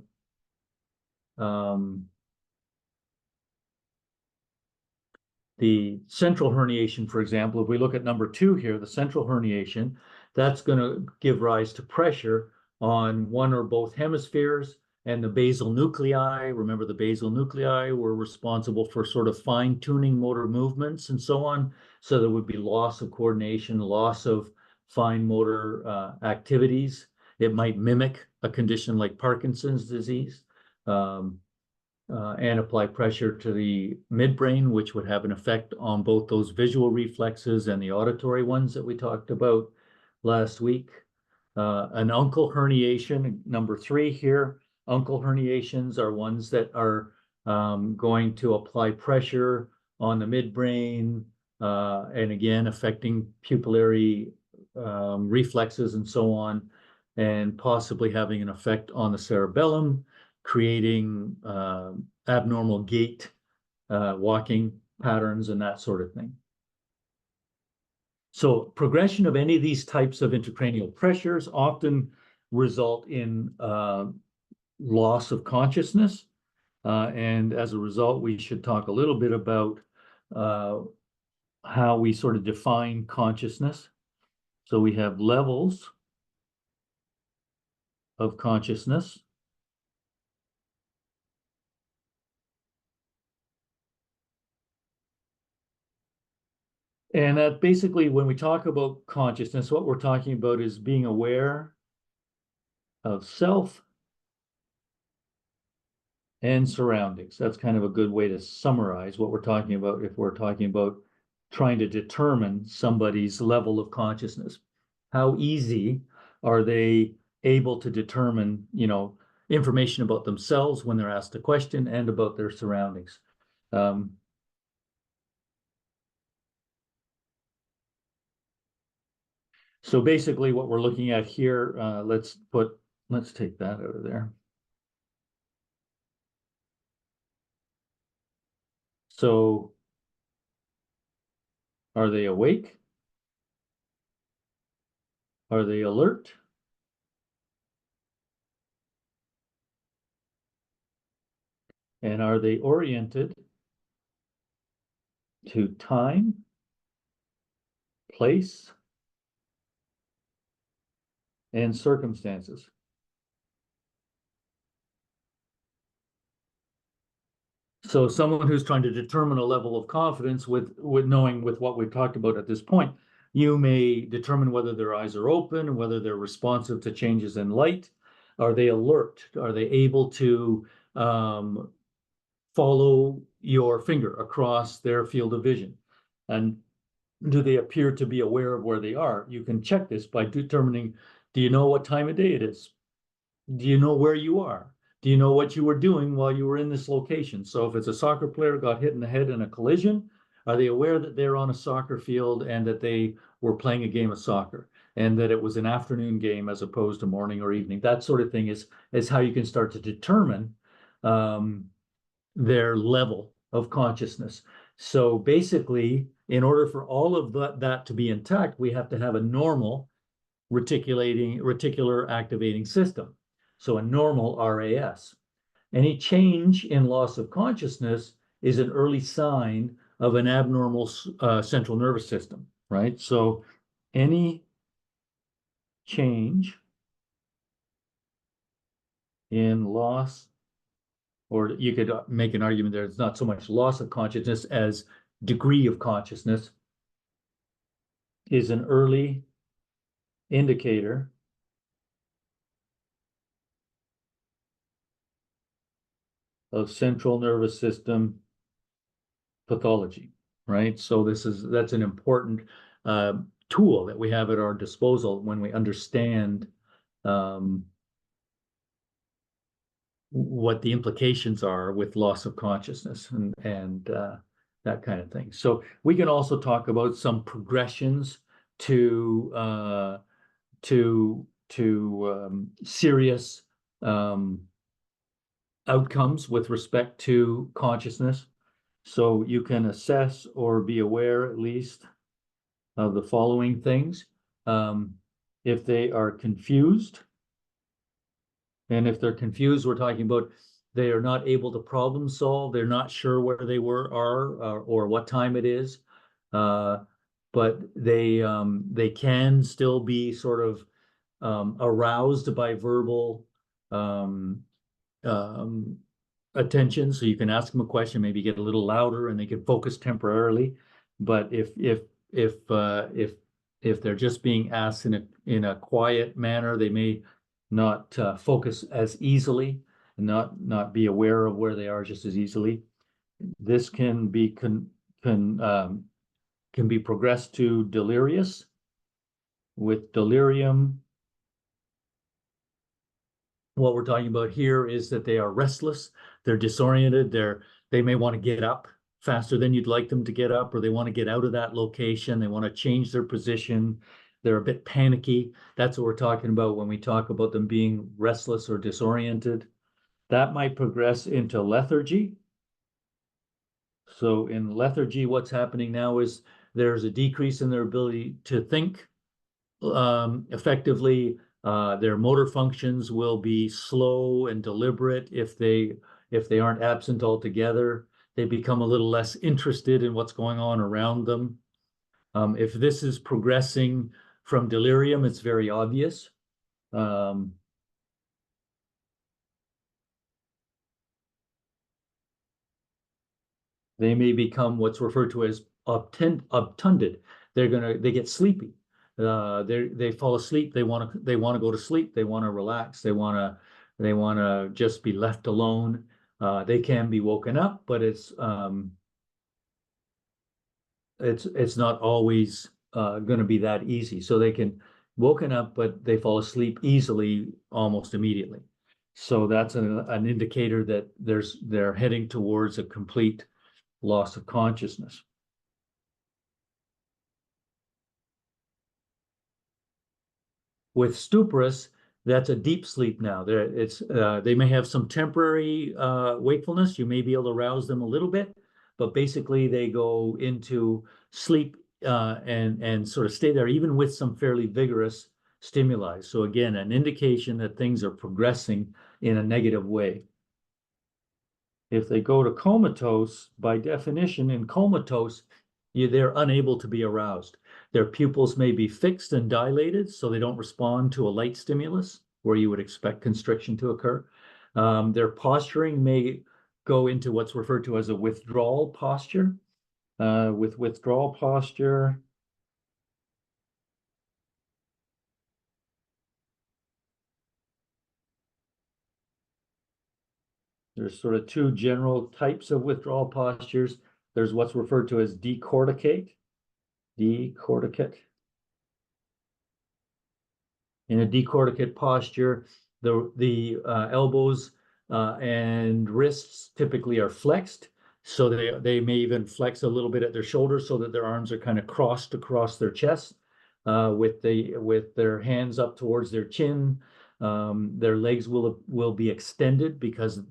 central herniation, for example, if we look at number 2 here, the central herniation, that's going to give rise to pressure on one or both hemispheres and the basal nuclei. Remember, the basal nuclei were responsible for sort of fine-tuning motor movements and so on. So there would be loss of coordination, loss of fine motor activities. It might mimic a condition like Parkinson's disease. And apply pressure to the midbrain, which would have an effect on both those visual reflexes and the auditory ones that we talked about last week. An uncal herniation, number 3 here. Uncal herniations are ones that are going to apply pressure on the midbrain, and again, affecting pupillary reflexes and so on, and possibly having an effect on the cerebellum, creating abnormal gait, walking patterns, and that sort of thing. So progression of any of these types of intracranial pressures often result in loss of consciousness. And as a result, we should talk a little bit about how we sort of define consciousness. So we have levels of consciousness. And that basically, when we talk about consciousness, what we're talking about is being aware of self and surroundings. That's kind of a good way to summarize what we're talking about if we're talking about trying to determine somebody's level of consciousness. How easy are they able to determine, information about themselves when they're asked a question and about their surroundings? So basically what we're looking at here, let's take that out of there. So are they awake? Are they alert? And are they oriented to time, place, and circumstances? So someone who's trying to determine a level of confidence with knowing with what we've talked about at this point, you may determine whether their eyes are open, whether they're responsive to changes in light. Are they alert? Are they able to follow your finger across their field of vision? And do they appear to be aware of where they are? You can check this by determining, do you know what time of day it is? Do you know where you are? Do you know what you were doing while you were in this location? So if it's a soccer player got hit in the head in a collision, are they aware that they're on a soccer field and that they were playing a game of soccer and that it was an afternoon game as opposed to morning or evening? That sort of thing is how you can start to determine their level of consciousness. So basically, in order for all of that to be intact, we have to have a normal reticular activating system. So a normal RAS. Any change in loss of consciousness is an early sign of an abnormal central nervous system, right? So any change in loss, or you could make an argument there, it's not so much loss of consciousness as degree of consciousness, is an early indicator of central nervous system pathology, right? So that's an important tool that we have at our disposal when we understand what the implications are with loss of consciousness and that kind of thing. So we can also talk about some progressions to serious outcomes with respect to consciousness. So you can assess or be aware at least of the following things. If they are confused, and if they're confused, we're talking about they are not able to problem solve, they're not sure where they are or what time it is, but they can still be sort of aroused by verbal attention. So you can ask them a question, maybe get a little louder, and they can focus temporarily. But if they're just being asked in a quiet manner, they may not focus as easily and not be aware of where they are just as easily. This can be progressed to delirious. With delirium, what we're talking about here is that they are restless, they're disoriented, they may want to get up faster than you'd like them to get up, or they want to get out of that location, they want to change their position, they're a bit panicky. That's what we're talking about when we talk about them being restless or disoriented. That might progress into lethargy. So in lethargy, what's happening now is there's a decrease in their ability to think effectively. Their motor functions will be slow and deliberate if they aren't absent altogether. They become a little less interested in what's going on around them. If this is progressing from delirium, it's very obvious. They may become what's referred to as obtunded. They get sleepy. They fall asleep. They want to go to sleep. They want to relax. They want to just be left alone. They can be woken up, but it's not always going to be that easy. So they can woken up, but they fall asleep easily almost immediately. So that's an indicator that they're heading towards a complete loss of consciousness. With stuporous, that's a deep sleep now. They may have some temporary wakefulness. You may be able to rouse them a little bit, but basically they go into sleep and sort of stay there, even with some fairly vigorous stimuli. So again, an indication that things are progressing in a negative way. If they go to comatose, by definition, in comatose, they're unable to be aroused. Their pupils may be fixed and dilated, so they don't respond to a light stimulus where you would expect constriction to occur. Their posturing may go into what's referred to as a withdrawal posture. With withdrawal posture, there's sort of two general types of withdrawal postures. There's what's referred to as decorticate. In a decorticate posture, the elbows and wrists typically are flexed. So they may even flex a little bit at their shoulders so that their arms are kind of crossed across their chest, with their hands up towards their chin. Their legs will be extended because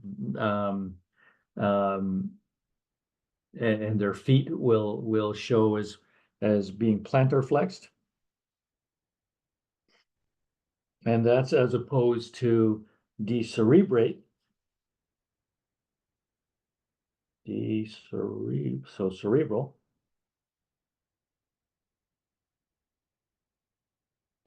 and their feet will show as being plantar flexed. And that's as opposed to decerebrate. So cerebral.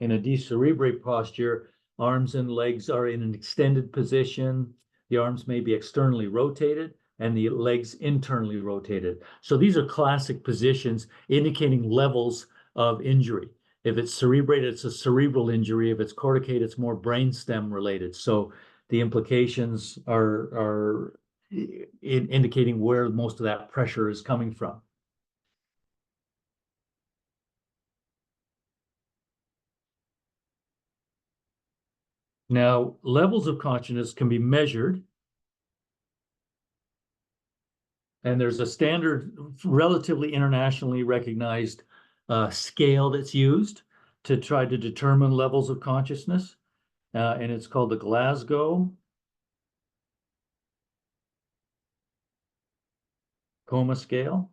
In a decerebrate posture, arms and legs are in an extended position. The arms may be externally rotated and the legs internally rotated. So these are classic positions indicating levels of injury. If it's cerebrate, it's a cerebral injury. If it's corticate, it's more brainstem related. So the implications are indicating where most of that pressure is coming from. Now, levels of consciousness can be measured, and there's a standard, relatively internationally recognized scale that's used to try to determine levels of consciousness, and it's called the Glasgow Coma Scale.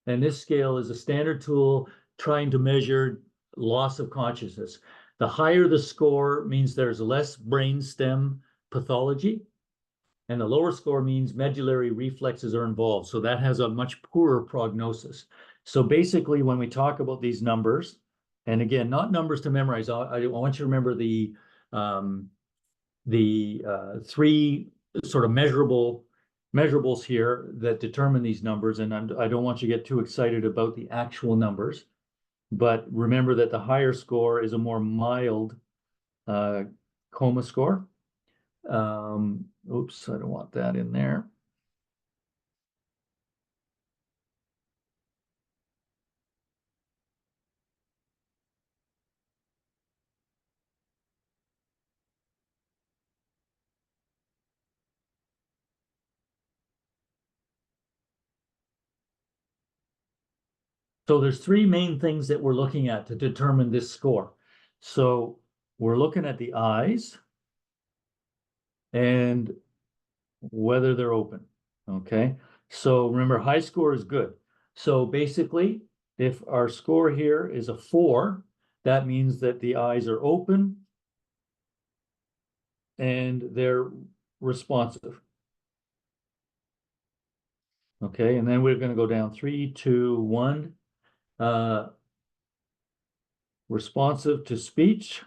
And this scale is a standard tool trying to measure loss of consciousness. The higher the score means there's less brainstem pathology, and the lower score means medullary reflexes are involved. So that has a much poorer prognosis. So basically, when we talk about these numbers, and again, not numbers to memorize, I want you to remember the three sort of measurables here that determine these numbers. And I don't want you to get too excited about the actual numbers, but remember that the higher score is a more mild coma score. Oops, I don't want that in there. So there's three main things that we're looking at to determine this score. So we're looking at the eyes and whether they're open. Okay. So remember, high score is good. So basically, if our score here is a 4, that means that the eyes are open and they're responsive. Okay, and then we're going to go down 3, 2, 1. Responsive to speech.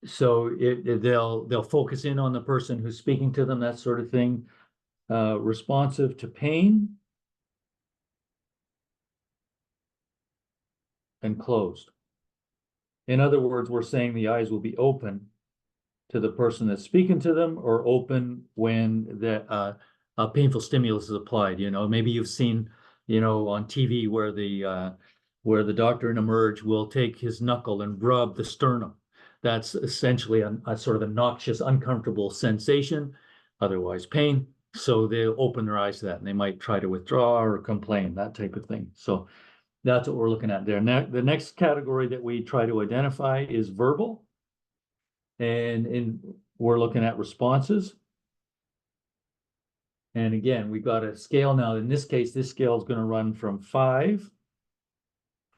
So they'll focus in on the person who's speaking to them, that sort of thing. Responsive to pain. And closed. In other words, we're saying the eyes will be open to the person that's speaking to them, or open when a painful stimulus is applied. Maybe you've seen, on TV where the doctor in Emerge will take his knuckle and rub the sternum. That's essentially a sort of a noxious, uncomfortable sensation, otherwise pain. So they'll open their eyes to that, and they might try to withdraw or complain, that type of thing. So that's what we're looking at there. Now, the next category that we try to identify is verbal. And we're looking at responses. And again, we got a scale now. In this case, this scale is going to run from 5,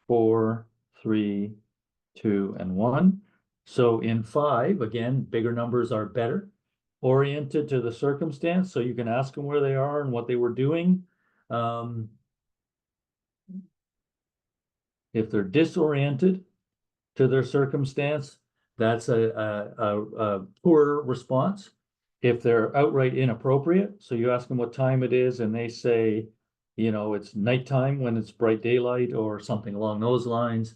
4, 3, 2, and 1. So in 5, again, bigger numbers are better, oriented to the circumstance. So you can ask them where they are and what they were doing. If they're disoriented to their circumstance, that's a poor response. If they're outright inappropriate, so you ask them what time it is and they say, it's nighttime when it's bright daylight or something along those lines.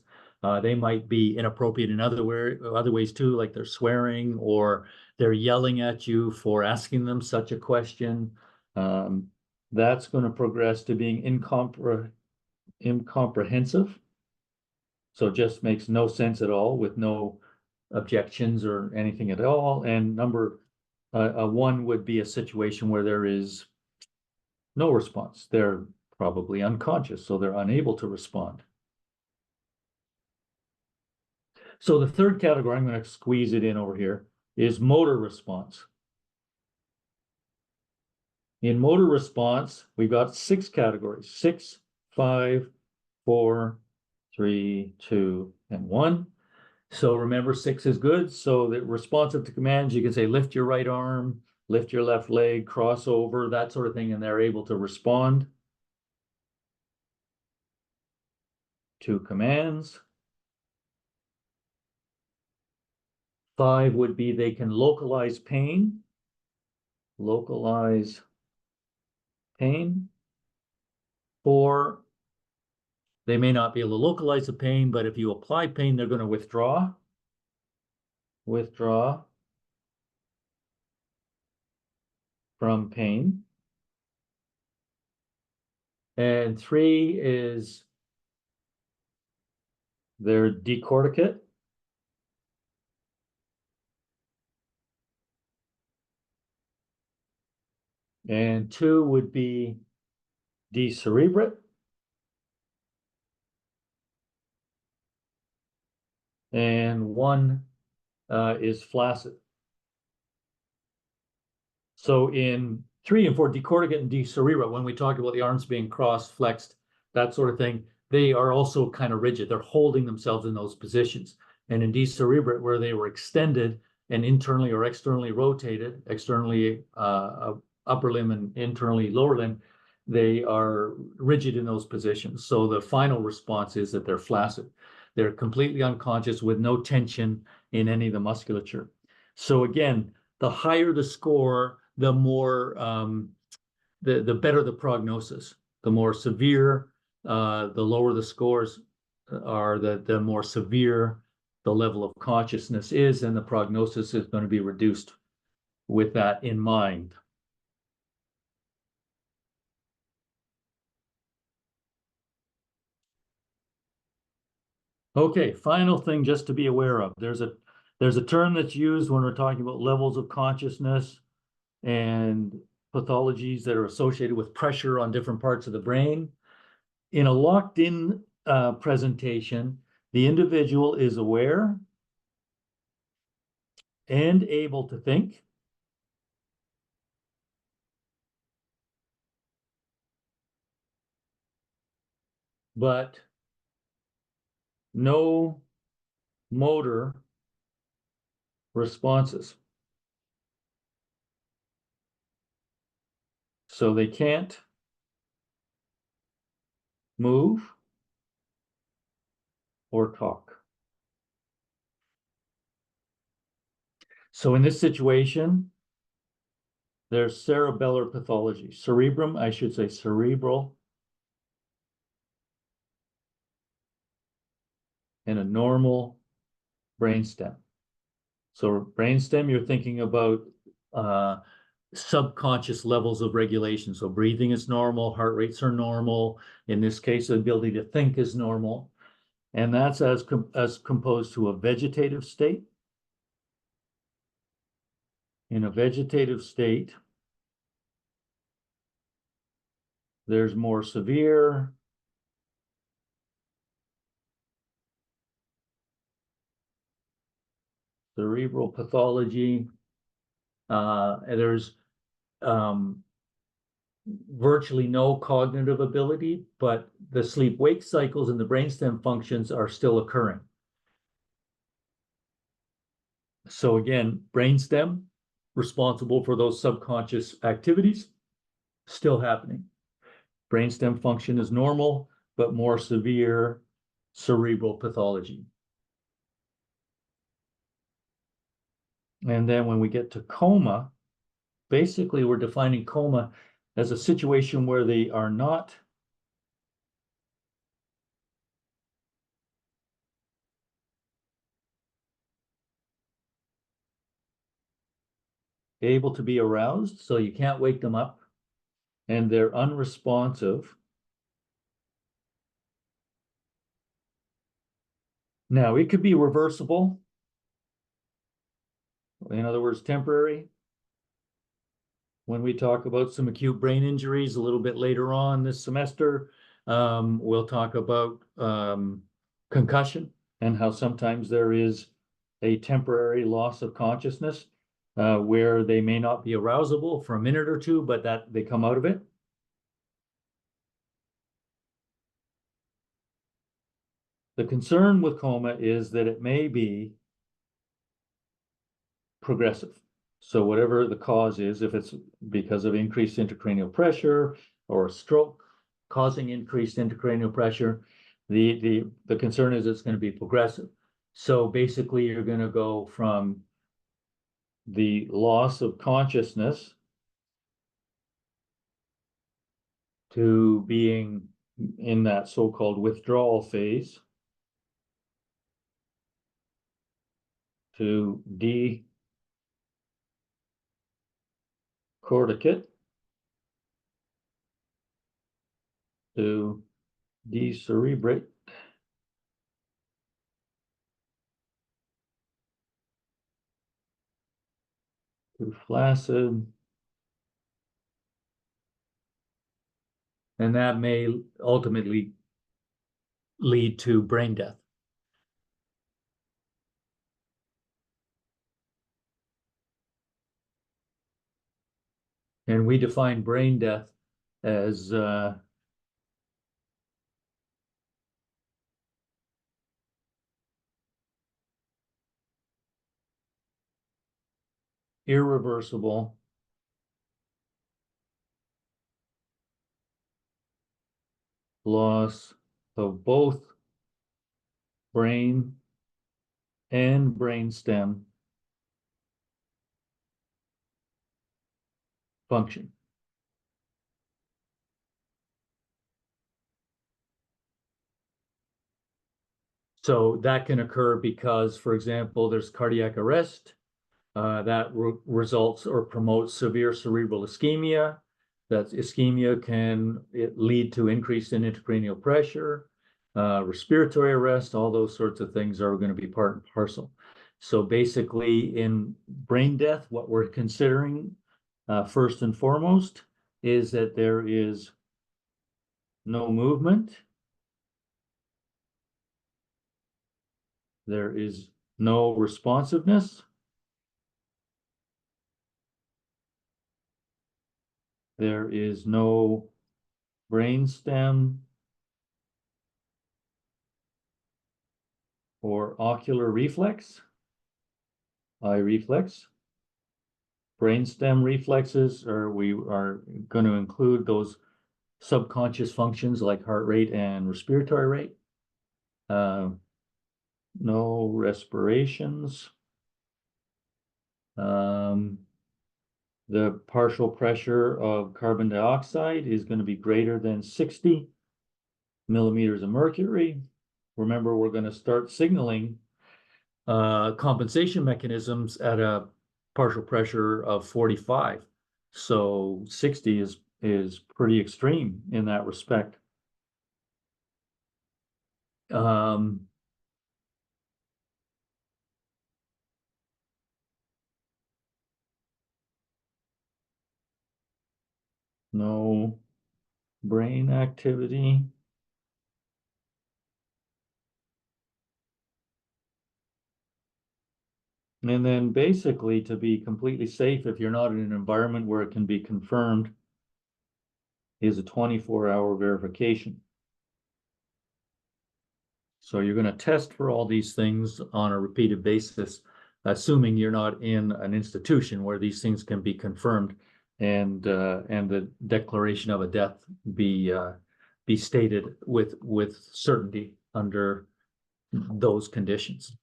They might be inappropriate in other ways too, like they're swearing or they're yelling at you for asking them such a question. That's going to progress to being incomprehensive. So it just makes no sense at all with no objections or anything at all. And number 1 would be a situation where there is no response. They're probably unconscious, so they're unable to respond. So the third category, I'm going to squeeze it in over here, is motor response. In motor response, we've got 6 categories: 6, 5, 4, 3, 2, and 1. So remember, 6 is good. So that responsive to commands, you can say lift your right arm, lift your left leg, cross over, that sort of thing, and they're able to respond to commands. 5 would be they can localize pain. Localize pain. 4, they may not be able to localize the pain, but if you apply pain, they're going to withdraw. Withdraw from pain. And 3 is they're decorticate. And 2 would be decerebrate. And 1 is flaccid. So in 3 and 4, decorticate and decerebrate, when we talk about the arms being crossed, flexed, that sort of thing, they are also kind of rigid. They're holding themselves in those positions. And in decerebrate, where they were extended and internally or externally rotated, externally upper limb and internally lower limb, they are rigid in those positions. So the final response is that they're flaccid. They're completely unconscious with no tension in any of the musculature. So again, the higher the score, the more the better the prognosis. The more severe, the lower the scores are, the more severe the level of consciousness is, and the prognosis is going to be reduced with that in mind. Okay, final thing just to be aware of. There's a term that's used when we're talking about levels of consciousness and pathologies that are associated with pressure on different parts of the brain. In a locked-in presentation, the individual is aware and able to think, but no motor responses. So they can't move or talk. So in this situation, there's cerebellar pathology. Cerebrum, I should say cerebral, and a normal brainstem. So brainstem, you're thinking about subconscious levels of regulation. So breathing is normal, heart rates are normal. In this case, the ability to think is normal. And that's as composed to a vegetative state. In a vegetative state, there's more severe cerebral pathology. There's virtually no cognitive ability, but the sleep-wake cycles and the brainstem functions are still occurring. So again, brainstem, responsible for those subconscious activities, still happening. Brainstem function is normal, but more severe cerebral pathology. And then when we get to coma, basically we're defining coma as a situation where they are not able to be aroused, so you can't wake them up, and they're unresponsive. Now, it could be reversible. In other words, temporary. When we talk about some acute brain injuries a little bit later on this semester, we'll talk about concussion and how sometimes there is a temporary loss of consciousness where they may not be arousable for a minute or two, but that they come out of it. The concern with coma is that it may be progressive. So whatever the cause is, if it's because of increased intracranial pressure or a stroke causing increased intracranial pressure, the concern is it's going to be progressive. So basically, you're going to go from the loss of consciousness to being in that so-called withdrawal phase to decorticate to decerebrate to flaccid, and that may ultimately lead to brain death. And we define brain death as irreversible loss of both brain and brainstem function. So that can occur because, for example, there's cardiac arrest that results or promotes severe cerebral ischemia. That ischemia can lead to increase in intracranial pressure, respiratory arrest, all those sorts of things are going to be part and parcel. So basically in brain death, what we're considering first and foremost is that there is no movement, there is no responsiveness, there is no brainstem or ocular reflex, eye reflex. Brainstem reflexes, or we are going to include those subconscious functions like heart rate and respiratory rate. No respirations. The partial pressure of carbon dioxide is going to be greater than 60 millimeters of mercury. Remember, we're going to start signaling compensation mechanisms at a partial pressure of 45. So 60 is pretty extreme in that respect. No brain activity. And then basically, to be completely safe, if you're not in an environment where it can be confirmed, is a 24-hour verification. So you're going to test for all these things on a repeated basis, assuming you're not in an institution where these things can be confirmed and the declaration of a death be stated with certainty under those conditions.